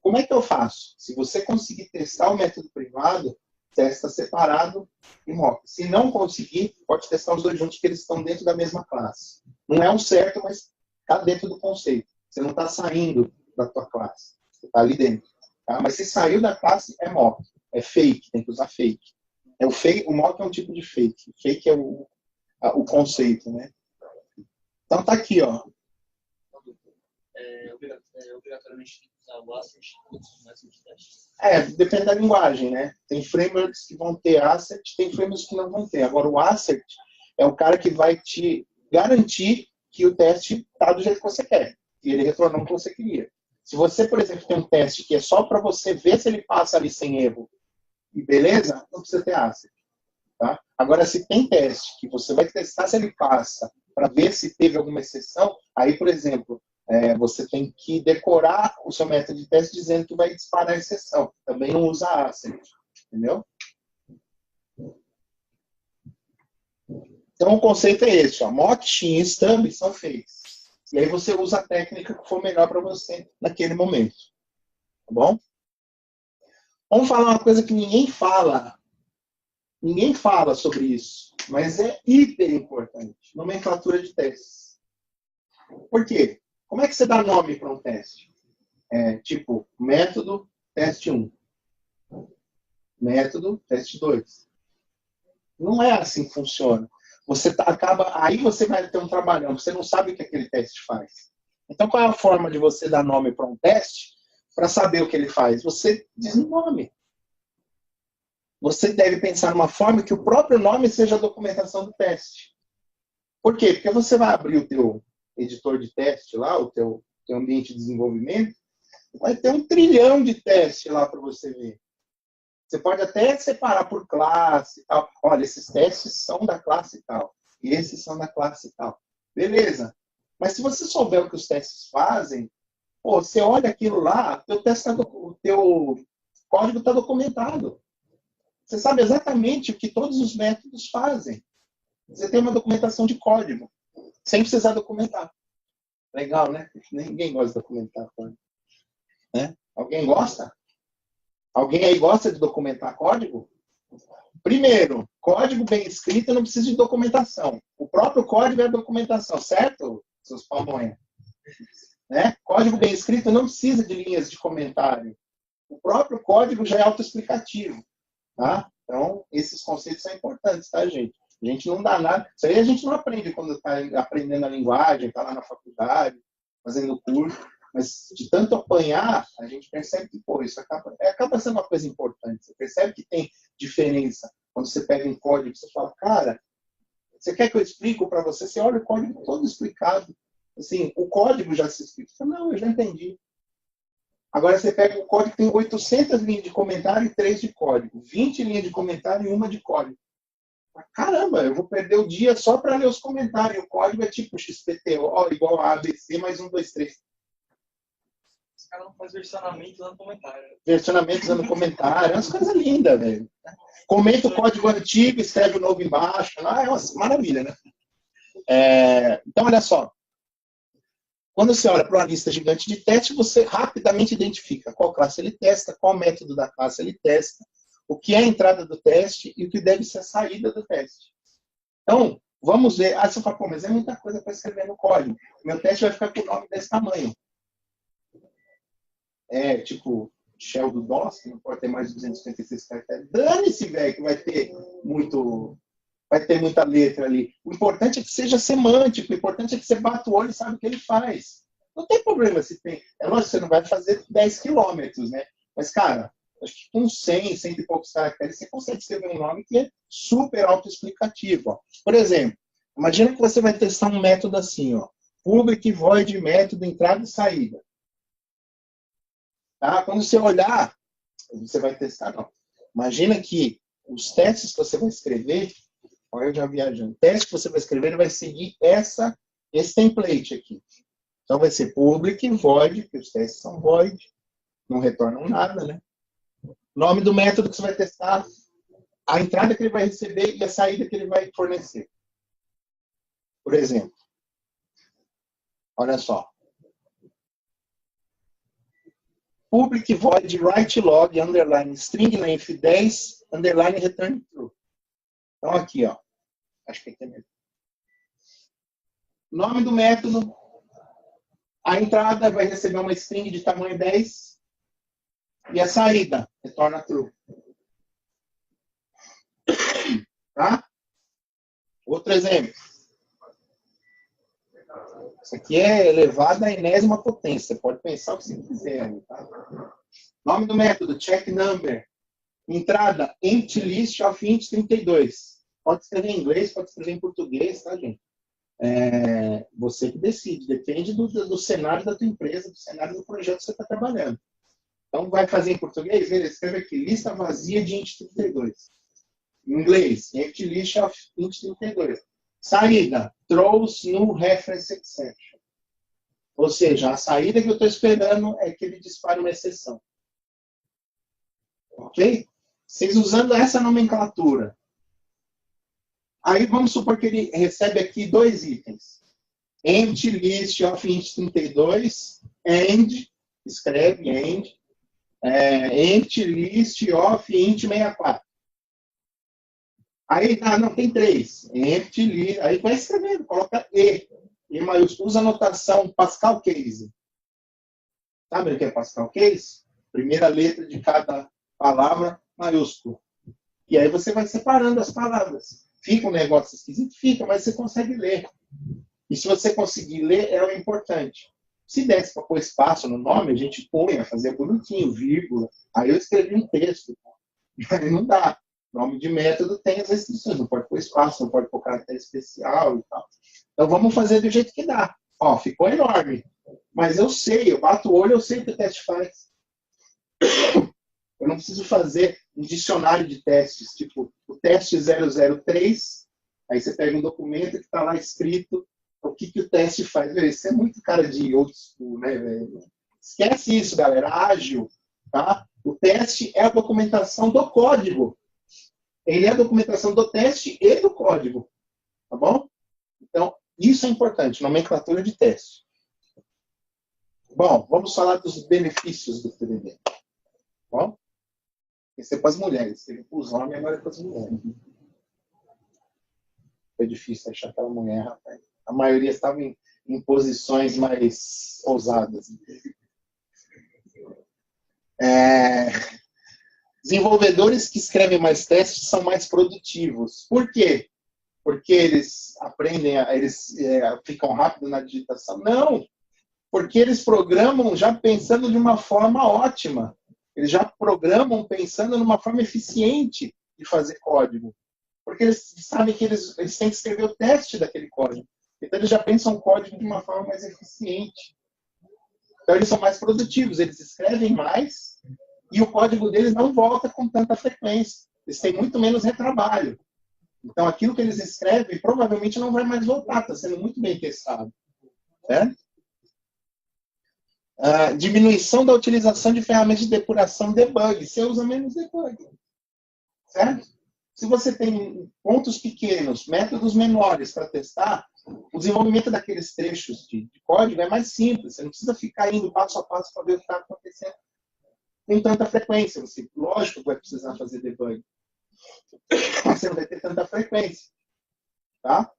A: Como é que eu faço? Se você conseguir testar o método privado, testa separado e moca. Se não conseguir, pode testar os dois juntos, porque eles estão dentro da mesma classe. Não é o certo, mas está dentro do conceito. Você não está saindo da tua classe. Você está ali dentro. Tá? Mas se saiu da classe, é mock. É fake, tem que usar fake. O mock é um tipo de fake. Fake é o conceito, né? Então tá aqui, ó.
B: Obrigatoriamente tem que usar o asset no método de teste.
A: Depende da linguagem, né? Tem frameworks que vão ter asset, tem frameworks que não vão ter. Agora, o asset é o cara que vai te garantir que o teste está do jeito que você quer. E ele retornou o que você queria. Se você, por exemplo, tem um teste que é só para você ver se ele passa ali sem erro, e beleza, não precisa ter asset. Tá? Agora, se tem teste que você vai testar se ele passa, para ver se teve alguma exceção, aí, por exemplo, você tem que decorar o seu método de teste dizendo que vai disparar a exceção. Também não usa asset. Entendeu? Então, o conceito é esse. Ó. Mock, shim e stub são fakes. E aí você usa a técnica que for melhor para você naquele momento. Tá bom? Vamos falar uma coisa que ninguém fala. Ninguém fala sobre isso, mas é hiper importante. Nomenclatura de testes. Por quê? Como é que você dá nome para um teste? Tipo, método, teste 1. Método, teste 2. Não é assim que funciona. Aí você vai ter um trabalhão, você não sabe o que aquele teste faz. Então, qual é a forma de você dar nome para um teste para saber o que ele faz? Você diz o nome. Você deve pensar numa forma que o próprio nome seja a documentação do teste. Por quê? Porque você vai abrir o teu editor de teste lá, o teu ambiente de desenvolvimento, vai ter 1 trilhão de testes lá para você ver. Você pode até separar por classe e tal. Olha, esses testes são da classe tal. E esses são da classe tal. Beleza. Mas se você souber o que os testes fazem, você olha aquilo lá, o teu código está documentado. Você sabe exatamente o que todos os métodos fazem. Você tem uma documentação de código, sem precisar documentar. Legal, né? Ninguém gosta de documentar código. Né? Alguém gosta? Alguém aí gosta de documentar código? Primeiro, código bem escrito não precisa de documentação. O próprio código é a documentação, certo, seus pamonha? Né? Código bem escrito não precisa de linhas de comentário. O próprio código já é autoexplicativo. Tá? Então, esses conceitos são importantes, tá, gente? A gente não dá nada. Isso aí a gente não aprende quando está aprendendo a linguagem, está lá na faculdade, fazendo curso. Mas de tanto apanhar, a gente percebe que, isso acaba sendo uma coisa importante. Você percebe que tem diferença. Quando você pega um código, você fala, cara, você quer que eu explique para você? Você olha o código todo explicado. Assim, o código já se explica. Você fala, não, eu já entendi. Agora você pega o código, tem 800 linhas de comentário e 3 de código. 20 linhas de comentário e 1 de código. Caramba, eu vou perder o dia só para ler os comentários. O código é tipo XPTO igual a ABC mais 1, 2, 3.
B: Os caras não fazem versionamento usando comentário.
A: Versionamento usando comentário. É umas coisas lindas, velho. Comenta o código antigo, escreve o novo embaixo. É uma maravilha, né? Então, olha só. Quando você olha para uma lista gigante de testes, você rapidamente identifica qual classe ele testa, qual método da classe ele testa, o que é a entrada do teste e o que deve ser a saída do teste. Então, vamos ver. Ah, você fala, pô, mas é muita coisa para escrever no código. Meu teste vai ficar com o nome desse tamanho. É, tipo, shell do DOS, que não pode ter mais de 256 caracteres. Dane-se, velho, que vai ter muita letra ali. O importante é que seja semântico, o importante é que você bata o olho e sabe o que ele faz. Não tem problema se tem. É lógico que você não vai fazer 10 quilômetros, né? Mas, cara, acho que com 100 e poucos caracteres, você consegue escrever um nome que é super autoexplicativo. Ó. Por exemplo, imagina que você vai testar um método assim, ó. Public, void, método, entrada e saída. Tá? Quando você olhar, você vai testar, não. Imagina que os testes que você vai escrever, olha eu já viajando, o teste que você vai escrever, ele vai seguir esse template aqui. Então vai ser public, void, porque os testes são void, não retornam nada, né? Nome do método que você vai testar, a entrada que ele vai receber e a saída que ele vai fornecer. Por exemplo, olha só. Public void write log underline string length 10 underline return true. Então aqui, ó. Acho que aqui é mesmo. Nome do método. A entrada vai receber uma string de tamanho 10 e a saída retorna true. Tá? Outro exemplo. Isso aqui é elevado à enésima potência. Você pode pensar o que você quiser. Tá? Nome do método, check number. Entrada, empty list of int 32. Pode escrever em inglês, pode escrever em português, tá, gente? Você que decide. Depende do cenário da tua empresa, do cenário do projeto que você está trabalhando. Então, vai fazer em português? Beleza, escreve aqui, lista vazia de int 32. Em inglês, empty list of int 32. Saída, throws no reference exception. Ou seja, a saída que eu estou esperando é que ele dispare uma exceção. Ok? Vocês usando essa nomenclatura. Aí vamos supor que ele recebe aqui 2 itens. Empty list of int 32, and, escreve and, empty list of int 64. Aí, não, tem 3. Empty list, aí vai escrevendo, coloca E maiúsculo, usa a notação Pascal Case. Sabe o que é Pascal Case? Primeira letra de cada palavra, maiúsculo. E aí você vai separando as palavras. Fica um negócio esquisito? Fica, mas você consegue ler. E se você conseguir ler, é o importante. Se desse para pôr espaço no nome, a gente punha, fazia bonitinho, vírgula. Aí eu escrevi um texto. Aí não dá. Nome de método tem as restrições. Não pode pôr espaço, não pode pôr caractere especial e tal. Então vamos fazer do jeito que dá. Ó, ficou enorme. Mas eu sei, eu bato o olho, eu sei o que o teste faz. Eu não preciso fazer um dicionário de testes, tipo o teste 003, aí você pega um documento que está lá escrito o que o teste faz. Isso é muito cara de old school, né, velho? Esquece isso, galera. Ágil, tá? O teste é a documentação do código. Ele é a documentação do teste e do código. Tá bom? Então, isso é importante, nomenclatura de teste. Bom, vamos falar dos benefícios do TDD. Bom? Esse é para as mulheres. Teve para os homens, agora é para as mulheres. Foi difícil achar aquela mulher, rapaz. A maioria estava em posições mais ousadas. Desenvolvedores que escrevem mais testes são mais produtivos. Por quê? Porque eles aprendem, eles ficam rápido na digitação? Não! Porque eles programam já pensando de uma forma ótima. Eles já programam pensando numa forma eficiente de fazer código. Porque eles sabem que eles têm que escrever o teste daquele código. Então, eles já pensam o código de uma forma mais eficiente. Então, eles são mais produtivos. Eles escrevem mais e o código deles não volta com tanta frequência. Eles têm muito menos retrabalho. Então, aquilo que eles escrevem provavelmente não vai mais voltar. Está sendo muito bem testado. Certo? Diminuição da utilização de ferramentas de depuração debug. Você usa menos debug. Certo? Se você tem pontos pequenos, métodos menores para testar, o desenvolvimento daqueles trechos de código é mais simples. Você não precisa ficar indo passo a passo para ver o que está acontecendo com tanta frequência. Você, lógico que vai precisar fazer debug. Mas você não vai ter tanta frequência. Tá?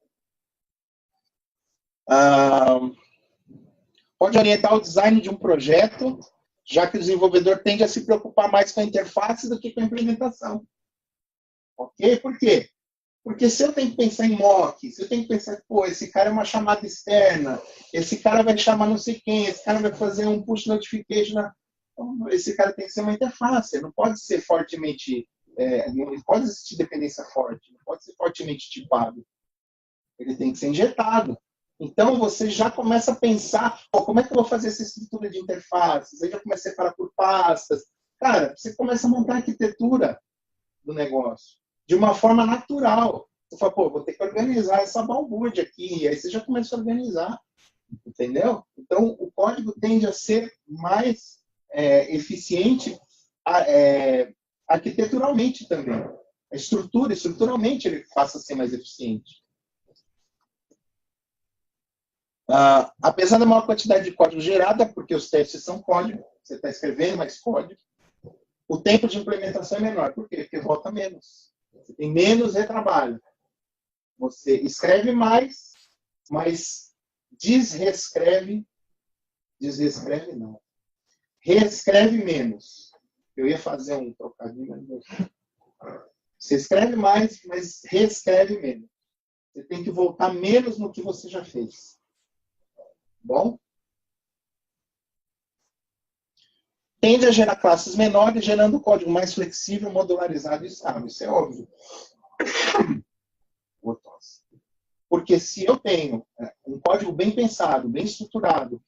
A: Pode orientar o design de um projeto, já que o desenvolvedor tende a se preocupar mais com a interface do que com a implementação. Ok? Por quê? Porque se eu tenho que pensar em mock, se eu tenho que pensar, pô, esse cara é uma chamada externa, esse cara vai chamar não sei quem, esse cara vai fazer um push notification, então, esse cara tem que ser uma interface, não pode ser fortemente, não pode existir dependência forte, não pode ser fortemente tipado. Ele tem que ser injetado. Então, você já começa a pensar, pô, como é que eu vou fazer essa estrutura de interfaces? Aí já começa a separar por pastas. Cara, você começa a montar a arquitetura do negócio de uma forma natural. Você fala, pô, vou ter que organizar essa balbúrdia aqui. E aí você já começa a organizar. Entendeu? Então, o código tende a ser mais eficiente arquiteturalmente também. A estruturalmente, ele passa a ser mais eficiente. Apesar da maior quantidade de código gerada, porque os testes são código, você está escrevendo mais código, o tempo de implementação é menor. Por quê? Porque volta menos. Você tem menos retrabalho. Você escreve mais, mas reescreve não. Reescreve menos. Eu ia fazer um trocadilho, mas você escreve mais, mas reescreve menos. Você tem que voltar menos no que você já fez. Bom? Tende a gerar classes menores, gerando código mais flexível, modularizado e estável. Isso é óbvio. Porque se eu tenho um código bem pensado, bem estruturado,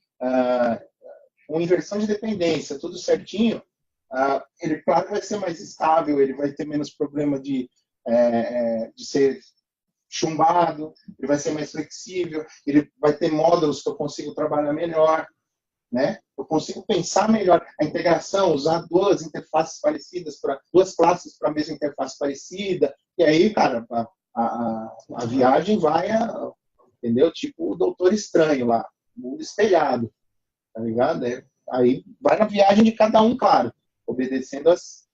A: com inversão de dependência, tudo certinho, ele, claro, vai ser mais estável, ele vai ter menos problema de ser chumbado, ele vai ser mais flexível, ele vai ter módulos que eu consigo trabalhar melhor, né? Eu consigo pensar melhor a integração, usar duas interfaces parecidas, duas classes para a mesma interface parecida, e aí, cara, a viagem vai, entendeu? Tipo o Doutor Estranho lá, mundo espelhado, tá ligado? Aí vai na viagem de cada um, claro, obedecendo as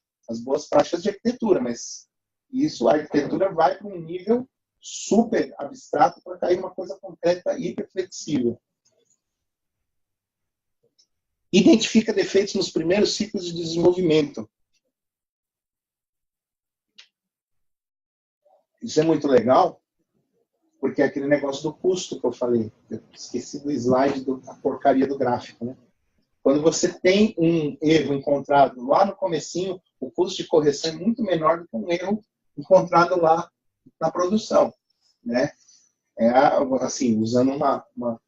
A: boas práticas de arquitetura, mas isso, a arquitetura vai para um nível super abstrato para cair uma coisa concreta e hiperflexível. Identifica defeitos nos primeiros ciclos de desenvolvimento. Isso é muito legal, porque é aquele negócio do custo que eu falei. Eu esqueci do slide da porcaria do gráfico, né? Quando você tem um erro encontrado lá no comecinho, o custo de correção é muito menor do que um erro encontrado lá na produção, né? Assim, usando o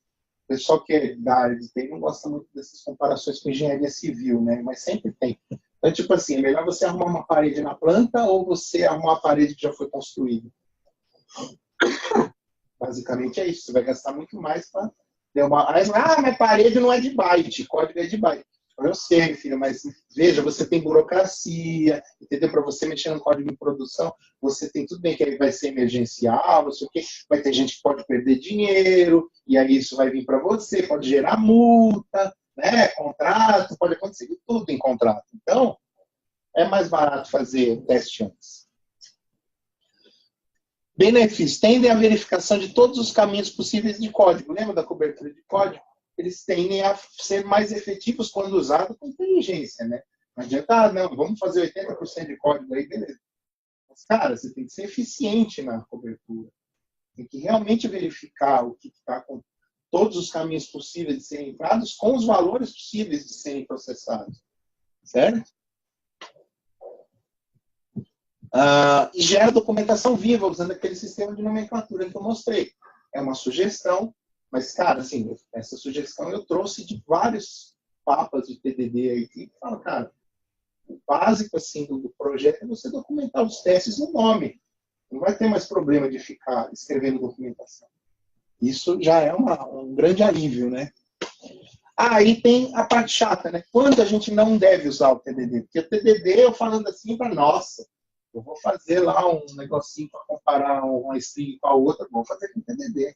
A: pessoal que é da área de TI não gosta muito dessas comparações com engenharia civil, né? Mas sempre tem. Então, tipo assim, é melhor você arrumar uma parede na planta ou você arrumar uma parede que já foi construída? Basicamente é isso. Você vai gastar muito mais para derrubar. Mas parede não é de byte, código é de byte. Eu sei, filho, mas veja, você tem burocracia, entendeu? Para você mexer no código em produção, você tem tudo bem que aí vai ser emergencial, não sei o quê, vai ter gente que pode perder dinheiro, e aí isso vai vir para você, pode gerar multa, né? Contrato, pode acontecer tudo em contrato. Então, é mais barato fazer teste antes. Benefícios. Tendem à verificação de todos os caminhos possíveis de código. Lembra da cobertura de código? Eles tendem a ser mais efetivos quando usados com inteligência, né? Não adianta, não, vamos fazer 80% de código aí, beleza. Mas, cara, você tem que ser eficiente na cobertura. Tem que realmente verificar o que está com todos os caminhos possíveis de serem entrados com os valores possíveis de serem processados. Certo? E gera documentação viva, usando aquele sistema de nomenclatura que eu mostrei. É uma sugestão, mas, cara, assim, essa sugestão eu trouxe de vários papas de TDD aí, que falam, cara, o básico, assim, do projeto é você documentar os testes no nome. Não vai ter mais problema de ficar escrevendo documentação. Isso já é um grande alívio, né? Aí tem a parte chata, né? Quando a gente não deve usar o TDD? Porque o TDD, eu falando assim, para nossa, eu vou fazer lá um negocinho para comparar uma string com a outra, vou fazer com TDD.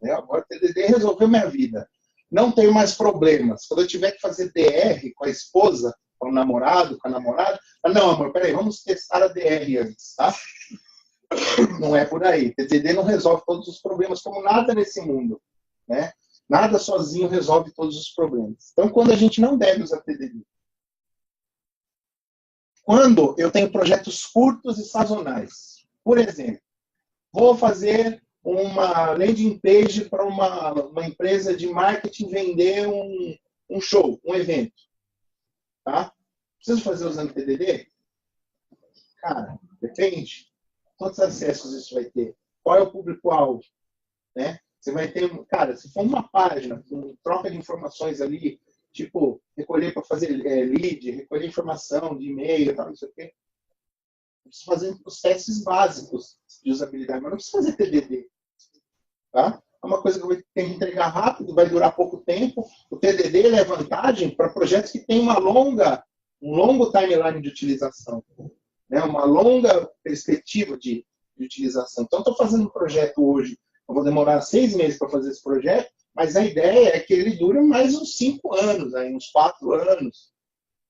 A: Né? Agora o TDD resolveu minha vida. Não tenho mais problemas. Quando eu tiver que fazer DR com a esposa, com o namorado, com a namorada, não, amor, peraí, vamos testar a DR antes, tá? Não é por aí. TDD não resolve todos os problemas, como nada nesse mundo, né? Nada sozinho resolve todos os problemas. Então, quando a gente não deve usar TDD? Quando eu tenho projetos curtos e sazonais. Por exemplo, vou fazer uma landing page para uma empresa de marketing vender um show, um evento. Tá? Preciso fazer usando TDD? Cara, depende. Quantos acessos isso vai ter? Qual é o público-alvo? Né? Você vai ter, cara, se for uma página com troca de informações ali, tipo, recolher para fazer lead, recolher informação de e-mail, tal, não sei o quê. Eu preciso fazer os testes básicos de usabilidade, mas não preciso fazer TDD. Tá? É uma coisa que eu tenho que entregar rápido, vai durar pouco tempo. O TDD ele é vantagem para projetos que têm um longo timeline de utilização, né? Uma longa perspectiva de utilização. Então, estou fazendo um projeto hoje, eu vou demorar 6 meses para fazer esse projeto, mas a ideia é que ele dure mais uns 5 anos, aí, uns 4 anos.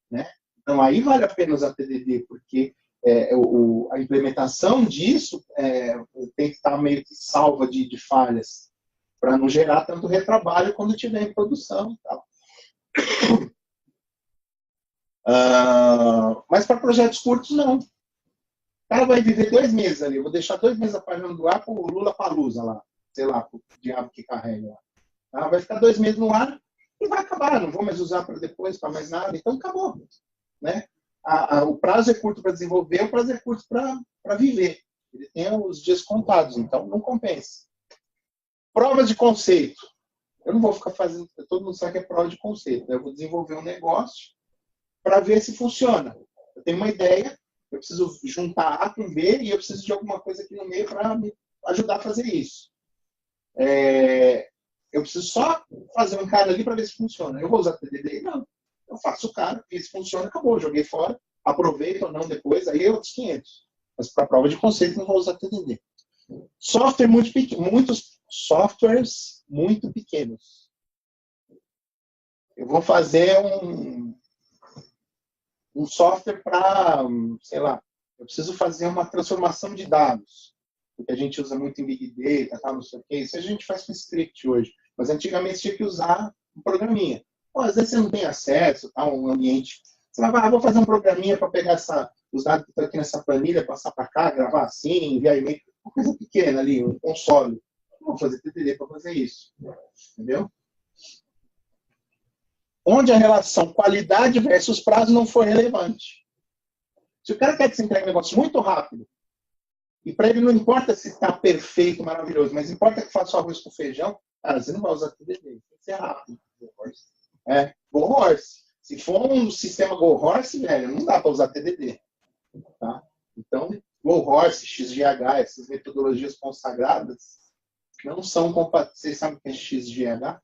A: Né? Então, aí vale a pena usar TDD, porque a implementação disso tem que estar meio que salva de falhas, para não gerar tanto retrabalho quando estiver em produção e tal. Mas para projetos curtos, não. O cara vai viver 2 meses ali. Eu vou deixar 2 meses a página do ar para o Lula Palusa lá. Sei lá, para o diabo que carrega lá. Tá? Vai ficar 2 meses no ar e vai acabar. Não vou mais usar para depois, para mais nada. Então, acabou. Né? O prazo é curto para desenvolver, o prazo é curto para viver. Ele tem os dias contados, então não compensa. Provas de conceito. Eu não vou ficar fazendo... Todo mundo sabe que é prova de conceito. Né? Eu vou desenvolver um negócio para ver se funciona. Eu tenho uma ideia, eu preciso juntar A com B e eu preciso de alguma coisa aqui no meio para me ajudar a fazer isso. Eu preciso só fazer um cara ali para ver se funciona. Eu vou usar TDD? Não. Eu faço o cara, vi se funciona, acabou. Joguei fora, aproveito ou não depois, aí é outros 500. Mas para prova de conceito não vou usar TDD. Muitos softwares muito pequenos. Eu vou fazer um software para, sei lá, eu preciso fazer uma transformação de dados, porque a gente usa muito em Big Data, tal, não sei o quê. Isso a gente faz com script hoje, mas antigamente tinha que usar um programinha. Pô, às vezes você não tem acesso a um ambiente. Você vai, vou fazer um programinha para pegar os dados que estão aqui nessa planilha, passar para cá, gravar assim, enviar e-mail. Uma coisa pequena ali, um console. Não vou fazer TDD para fazer isso. Entendeu? Onde a relação qualidade versus prazo não for relevante. Se o cara quer que você entregue um negócio muito rápido, e para ele não importa se está perfeito, maravilhoso, mas importa que faça o arroz com feijão, cara, você não vai usar TDD, tem que ser rápido. Go Horse. Se for um sistema Go Horse, velho, não dá para usar TDD. Tá? Então, Go Horse, XGH, essas metodologias consagradas, não são compatíveis. Vocês sabem o que é XGH?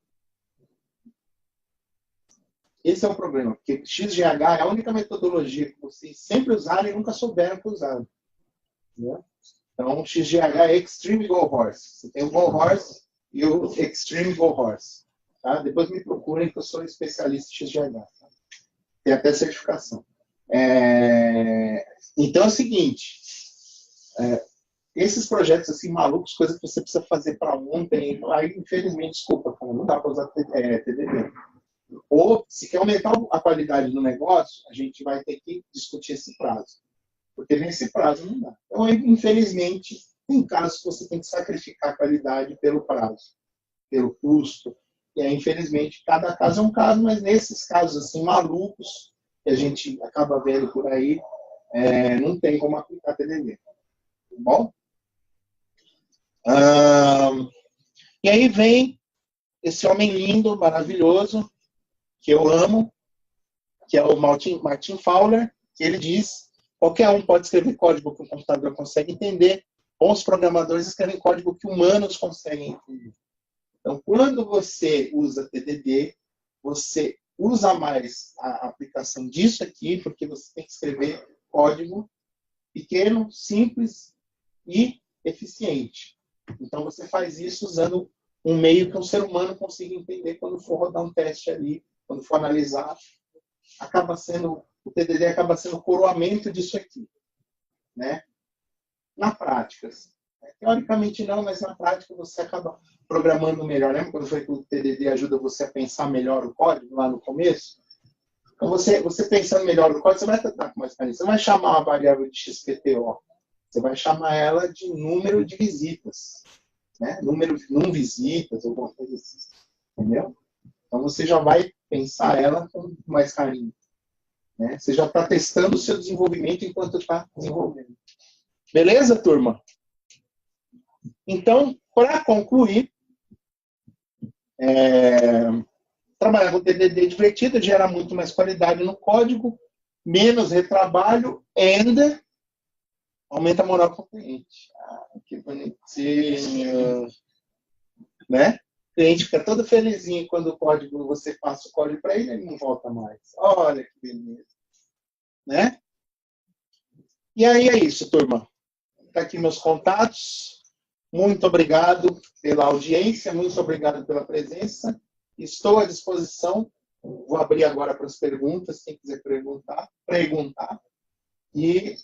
A: Esse é o problema, porque XGH é a única metodologia que vocês sempre usaram e nunca souberam que usaram. Né? Então, XGH é Extreme Go Horse. Você tem o Go Horse e o Extreme Go Horse. Tá? Depois me procurem, que eu sou especialista em XGH. Tá? Tem até certificação. Então é o seguinte, esses projetos assim malucos, coisas que você precisa fazer para ontem, aí infelizmente, desculpa, cara, não dá para usar TDD. Ou, se quer aumentar a qualidade do negócio, a gente vai ter que discutir esse prazo. Porque nesse prazo não dá. Então, infelizmente, tem casos que você tem que sacrificar a qualidade pelo prazo, pelo custo. E aí, infelizmente, cada caso é um caso, mas nesses casos assim malucos, que a gente acaba vendo por aí, não tem como aplicar TDD. Tá bom? E aí vem esse homem lindo, maravilhoso, que eu amo, que é o Martin Fowler, que ele diz: qualquer um pode escrever código que o computador consegue entender, bons programadores escrevem código que humanos conseguem entender. Então, quando você usa TDD, você usa mais a aplicação disso aqui, porque você tem que escrever código pequeno, simples e eficiente. Então, você faz isso usando um meio que um ser humano consiga entender quando for rodar um teste ali, quando for analisar. O TDD acaba sendo o coroamento disso aqui, né? Na prática, teoricamente não, mas na prática você acaba programando melhor. Lembra quando foi que o TDD ajuda você a pensar melhor o código lá no começo? Então, você pensando melhor o código, você vai tratar com mais experiência. Você vai chamar uma variável de XPTO. Você vai chamar ela de número de visitas. Né? Número de visitas, alguma coisa assim. Entendeu? Então, você já vai pensar ela com mais carinho. Né? Você já está testando o seu desenvolvimento enquanto está desenvolvendo. Beleza, turma? Então, para concluir, trabalhar com TDD é divertido, gera muito mais qualidade no código, menos retrabalho e aumenta a moral com o cliente. Ah, que bonitinho. Né? O cliente fica todo felizinho quando o código, você passa o código para ele, ele não volta mais. Olha que beleza. Né? E aí é isso, turma. Tá aqui meus contatos. Muito obrigado pela audiência, muito obrigado pela presença. Estou à disposição. Vou abrir agora para as perguntas, quem quiser perguntar. E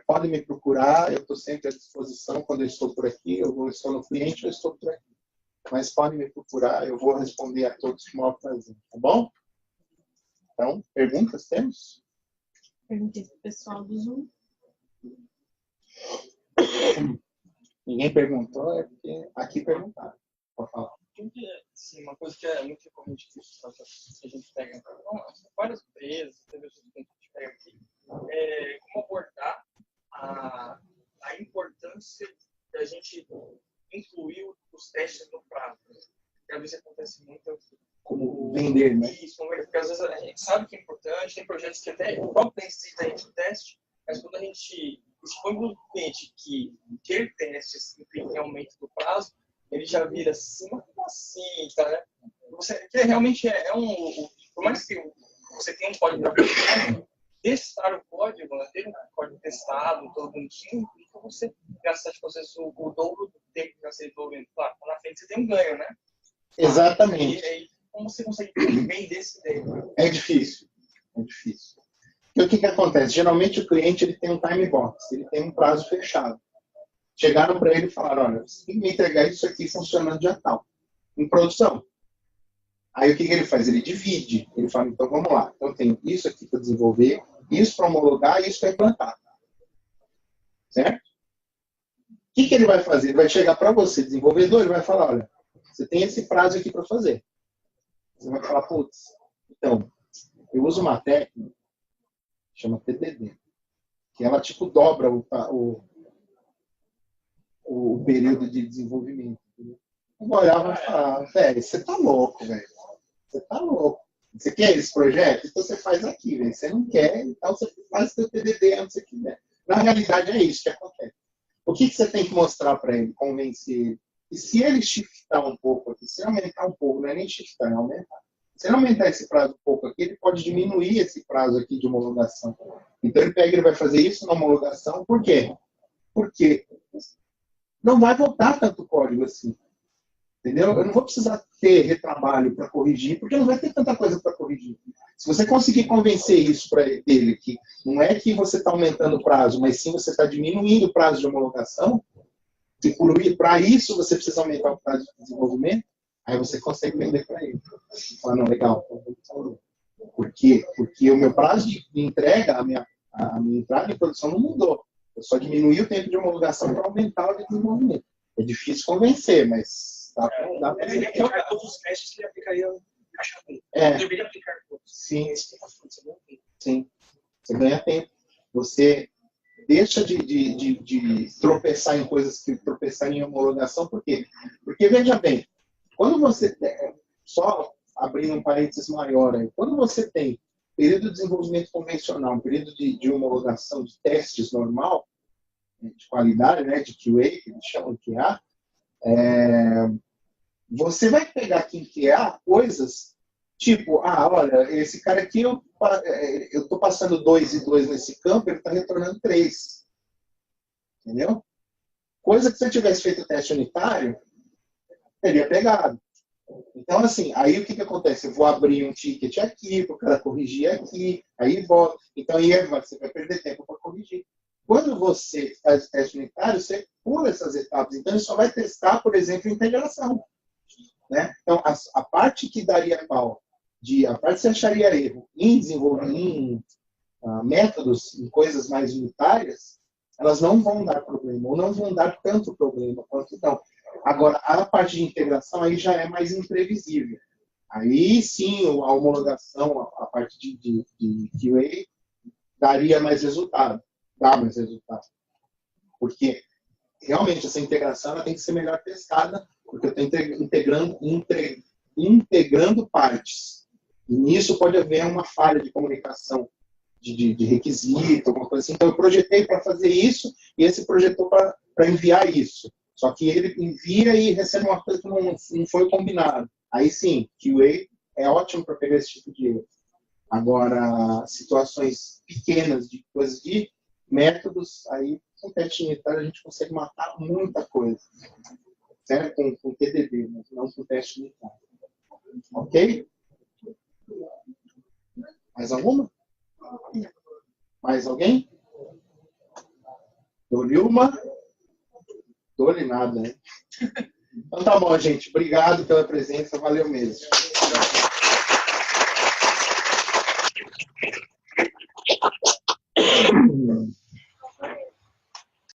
A: pode me procurar, eu estou sempre à disposição quando eu estou por aqui, eu estou no cliente, eu estou por aqui. Mas pode me procurar, eu vou responder a todos com o maior prazer, tá bom? Então, perguntas temos?
D: Perguntei para o pessoal do Zoom.
A: Ninguém perguntou, é porque aqui perguntaram. Pode falar.
B: Sim, uma coisa que é muito recorrente que a gente pega várias empresas, que a gente pega aqui, como abordar a importância da gente incluir os testes no prazo. Porque às vezes acontece muito
A: como vender, né?
B: Isso, porque às vezes a gente sabe que é importante, tem projetos que até o próprio necessita a gente teste, mas quando a gente expõe para o cliente que ter testes implica em aumento do prazo, ele já vira assim, tá, né? Que realmente por mais que você tenha um código para testar o código, né? Ter um código testado, todo bonitinho, implica você gastar o dobro do tempo que você desenvolvendo. Claro, na frente você tem um ganho, né?
A: Exatamente.
B: E aí, como você consegue vender esse ideia?
A: É difícil. É difícil. E o que acontece? Geralmente o cliente ele tem um time box, ele tem um prazo fechado. Chegaram para ele e falaram, olha, você tem que me entregar isso aqui funcionando dia tal, em produção. Aí o que ele faz? Ele divide. Ele fala, então vamos lá, eu tenho isso aqui para desenvolver, isso para homologar e isso para implantar. Certo? O que ele vai fazer? Ele vai chegar para você, desenvolvedor, e vai falar, olha, você tem esse prazo aqui para fazer. Você vai falar, putz, então, eu uso uma técnica, chama TDD, que ela tipo dobra o período de desenvolvimento. Entendeu? Eu vou olhar e vou falar, velho, você tá louco, velho. Você tá louco. Você quer esse projeto? Então você faz aqui, velho. Você não quer, então você faz seu TDD antes que quiser. Na realidade é isso que acontece. O que você tem que mostrar para ele, convencer ele? E se ele shiftar um pouco aqui, se ele aumentar um pouco, não é nem shiftar, é aumentar. Se ele aumentar esse prazo um pouco aqui, ele pode diminuir esse prazo aqui de homologação. Então ele pega e vai fazer isso na homologação. Por quê? Porque não vai voltar tanto código assim. Entendeu? Eu não vou precisar ter retrabalho para corrigir, porque não vai ter tanta coisa para corrigir. Se você conseguir convencer isso para ele, que não é que você está aumentando o prazo, mas sim você está diminuindo o prazo de homologação, e para isso você precisa aumentar o prazo de desenvolvimento, aí você consegue vender para ele. Fala, não, legal. Por quê? Porque o meu prazo de entrega, a minha entrada em produção não mudou. Eu só diminuí o tempo de homologação para aumentar o desenvolvimento. É difícil convencer, mas dá para
E: Ele aplicar todos os testes que ele aplicaria em caixa ruim. Deveria aplicar todos.
A: Sim. Sim. Você ganha tempo. Você deixa de tropeçar em coisas que tropeçar em homologação. Por quê? Porque, veja bem, quando você só abrindo um parênteses maior aí, quando você tem período de desenvolvimento convencional, um período de homologação de testes normal, de qualidade, né, de QA, que eles chamam de QA, você vai pegar aqui em QA coisas tipo, olha, esse cara aqui, eu estou passando 2 e 2 nesse campo, ele está retornando 3. Entendeu? Coisa que se eu tivesse feito o teste unitário, teria pegado. Então, assim, aí o que acontece? Eu vou abrir um ticket aqui, para o cara corrigir aqui, aí volta. Então, aí você vai perder tempo para corrigir. Quando você faz o teste unitário, você pula essas etapas. Então, ele só vai testar, por exemplo, integração. Né? Então, a parte que daria pau, a parte que você acharia erro em desenvolver métodos, em coisas mais unitárias, elas não vão dar problema, ou não vão dar tanto problema quanto não. Agora, a parte de integração aí já é mais imprevisível. Aí sim, a homologação, a parte de QA, daria mais resultado. Dá mais resultado. Porque, realmente, essa integração ela tem que ser melhor testada, porque eu estou integrando partes. E nisso pode haver uma falha de comunicação, de requisito, alguma coisa assim. Então, eu projetei para fazer isso, e esse projetou para enviar isso. Só que ele envia e recebe uma coisa que não foi combinado. Aí sim, QA é ótimo para pegar esse tipo de erro. Agora, situações pequenas de coisas de métodos, aí com teste unitário a gente consegue matar muita coisa. Certo? Com TDD, mas não com teste unitário. Ok? Mais alguma? Mais alguém? Dou-lhe uma? Dou-lhe nada, né? Então tá bom, gente. Obrigado pela presença. Valeu mesmo.